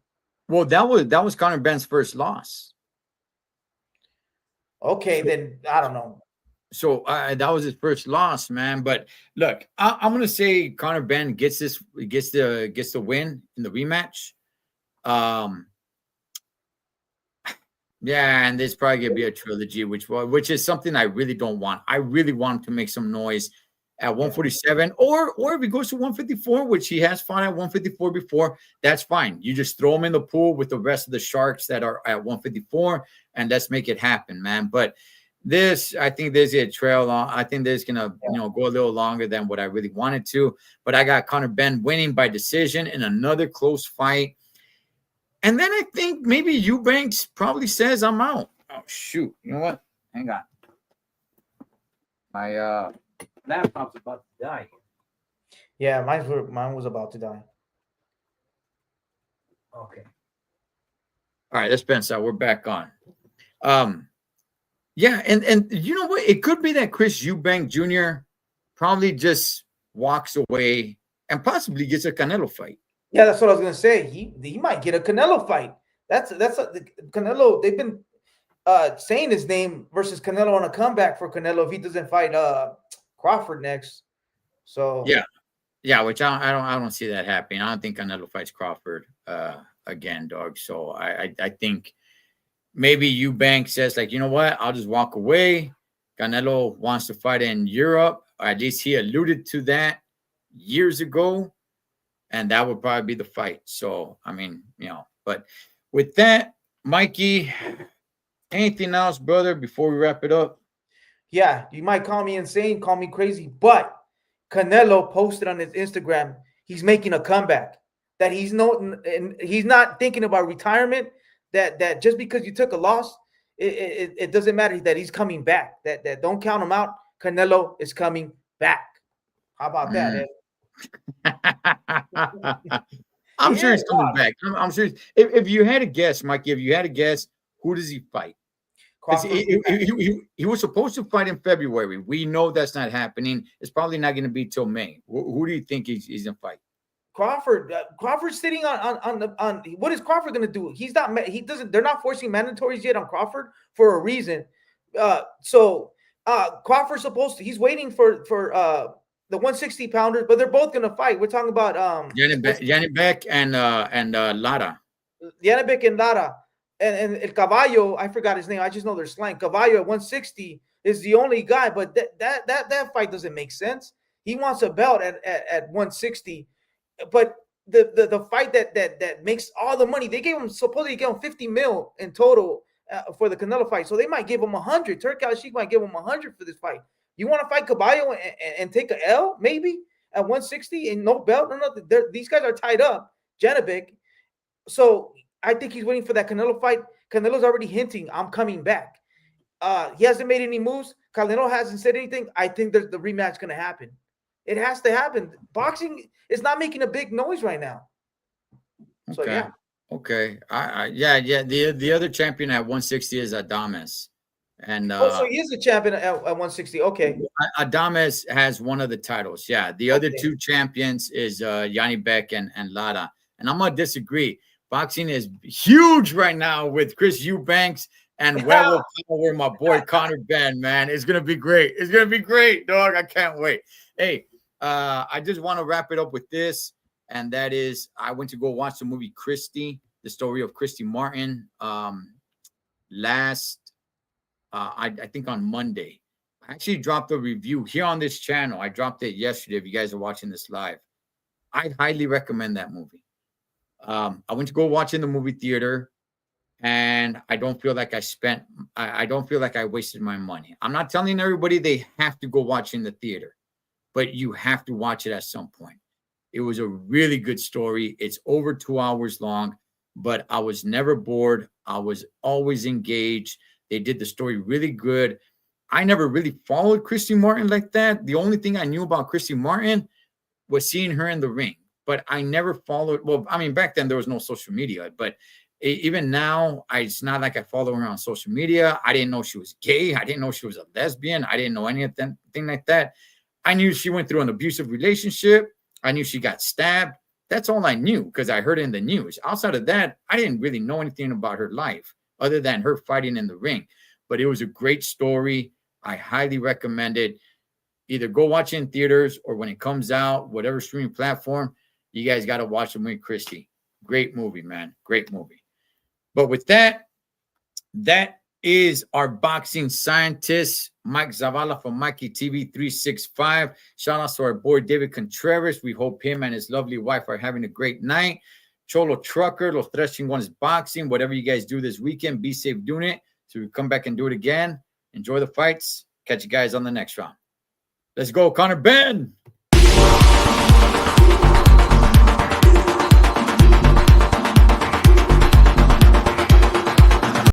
Well, that was Conor Benn's first loss. Okay, then I don't know. So that was his first loss, man. But look, I'm gonna say Conor Benn gets the win in the rematch. Yeah, and there's probably gonna be a trilogy, which is something I really don't want. I really want him to make some noise at 147, or if he goes to 154, which he has fought at 154 before, that's fine. You just throw him in the pool with the rest of the sharks that are at 154, and let's make it happen, man. But I think there's a trail on. I think there's gonna go a little longer than what I really wanted to. But I got Conor Benn winning by decision in another close fight. And then I think maybe Eubanks probably says I'm out. Oh shoot! You know what? Hang on. My laptop's about to die. Yeah, mine was about to die. Okay. All right, let's bench out. We're back on. Yeah, and you know what? It could be that Chris Eubank Jr. probably just walks away and possibly gets a Canelo fight. Yeah, that's what I was gonna say. He might get a Canelo fight. That's the Canelo. They've been saying his name versus Canelo on a comeback for Canelo if he doesn't fight Crawford next. So yeah, which I don't see that happening. I don't think Canelo fights Crawford again, dog. So I think maybe Eubank says, like, you know what? I'll just walk away. Canelo wants to fight in Europe. Or at least he alluded to that years ago. And that would probably be the fight. So, I mean, but with that, Mikey, anything else, brother, before we wrap it up? Yeah, you might call me insane, call me crazy, but Canelo posted on his Instagram he's making a comeback. That he's not thinking about retirement. That just because you took a loss, it doesn't matter. That he's coming back. That don't count him out. Canelo is coming back. How about that, Ed? I'm sure he's coming back. I'm sure. If you had to guess, Mikey, who does he fight? He was supposed to fight in February. We know that's not happening. It's probably not going to be till May. Who do you think he's going to fight? Crawford. Crawford's sitting on what is Crawford going to do? He's not. He doesn't. They're not forcing mandatories yet on Crawford for a reason. So Crawford's supposed to. He's waiting for the 160 pounders, but they're both going to fight. We're talking about Janibek and Lara. Janibek and Lara. And El Caballo, I forgot his name. I just know their slang. Caballo at 160 is the only guy, but that fight doesn't make sense. He wants a belt at 160, but the fight that makes all the money, supposedly gave him 50 mil in total for the Canelo fight, so they might give him 100. Turk Al-Sheikh might give him 100 for this fight. You want to fight Caballo and take a L maybe at 160 and no belt? No, these guys are tied up. Janibek, so. I think he's waiting for that Canelo fight. Canelo's already hinting, I'm coming back. He hasn't made any moves. Canelo hasn't said anything. I think the rematch going to happen. It has to happen. Boxing is not making a big noise right now. So, okay. yeah. Okay. Yeah. The other champion at 160 is Adames. And so he is a champion at 160. Okay. Adames has one of the titles. Yeah. The other two champions is Janibek and Lara. And I'm going to disagree. Boxing is huge right now with Chris Eubanks and Huevo Power, my boy Conor Benn, man. It's going to be great. It's going to be great, dog. I can't wait. Hey, I just want to wrap it up with this, and that is I went to go watch the movie Christy, the story of Christy Martin, I think on Monday. I actually dropped a review here on this channel. I dropped it yesterday if you guys are watching this live. I highly recommend that movie. I went to go watch in the movie theater, and I don't feel like I don't feel like I wasted my money. I'm not telling everybody they have to go watch in the theater, but you have to watch it at some point. It was a really good story. It's over 2 hours long, but I was never bored. I was always engaged. They did the story really good. I never really followed Christy Martin like that. The only thing I knew about Christy Martin was seeing her in the ring. But I never followed. Well, I mean, back then there was no social media, but even now, it's not like I follow her on social media. I didn't know she was gay. I didn't know she was a lesbian. I didn't know anything like that. I knew she went through an abusive relationship. I knew she got stabbed. That's all I knew because I heard it in the news. Outside of that, I didn't really know anything about her life other than her fighting in the ring. But it was a great story. I highly recommend it. Either go watch it in theaters or when it comes out, whatever streaming platform, you guys got to watch it with Christy. Great movie, man. Great movie. But with that, that is our boxing scientist, Mike Zavala from Mikey TV 365. Shout out to our boy David Contreras. We hope him and his lovely wife are having a great night. Cholo Trucker, Los Tres Chingones Boxing, whatever you guys do this weekend, be safe doing it. So we come back and do it again. Enjoy the fights. Catch you guys on the next round. Let's go, Connor Ben.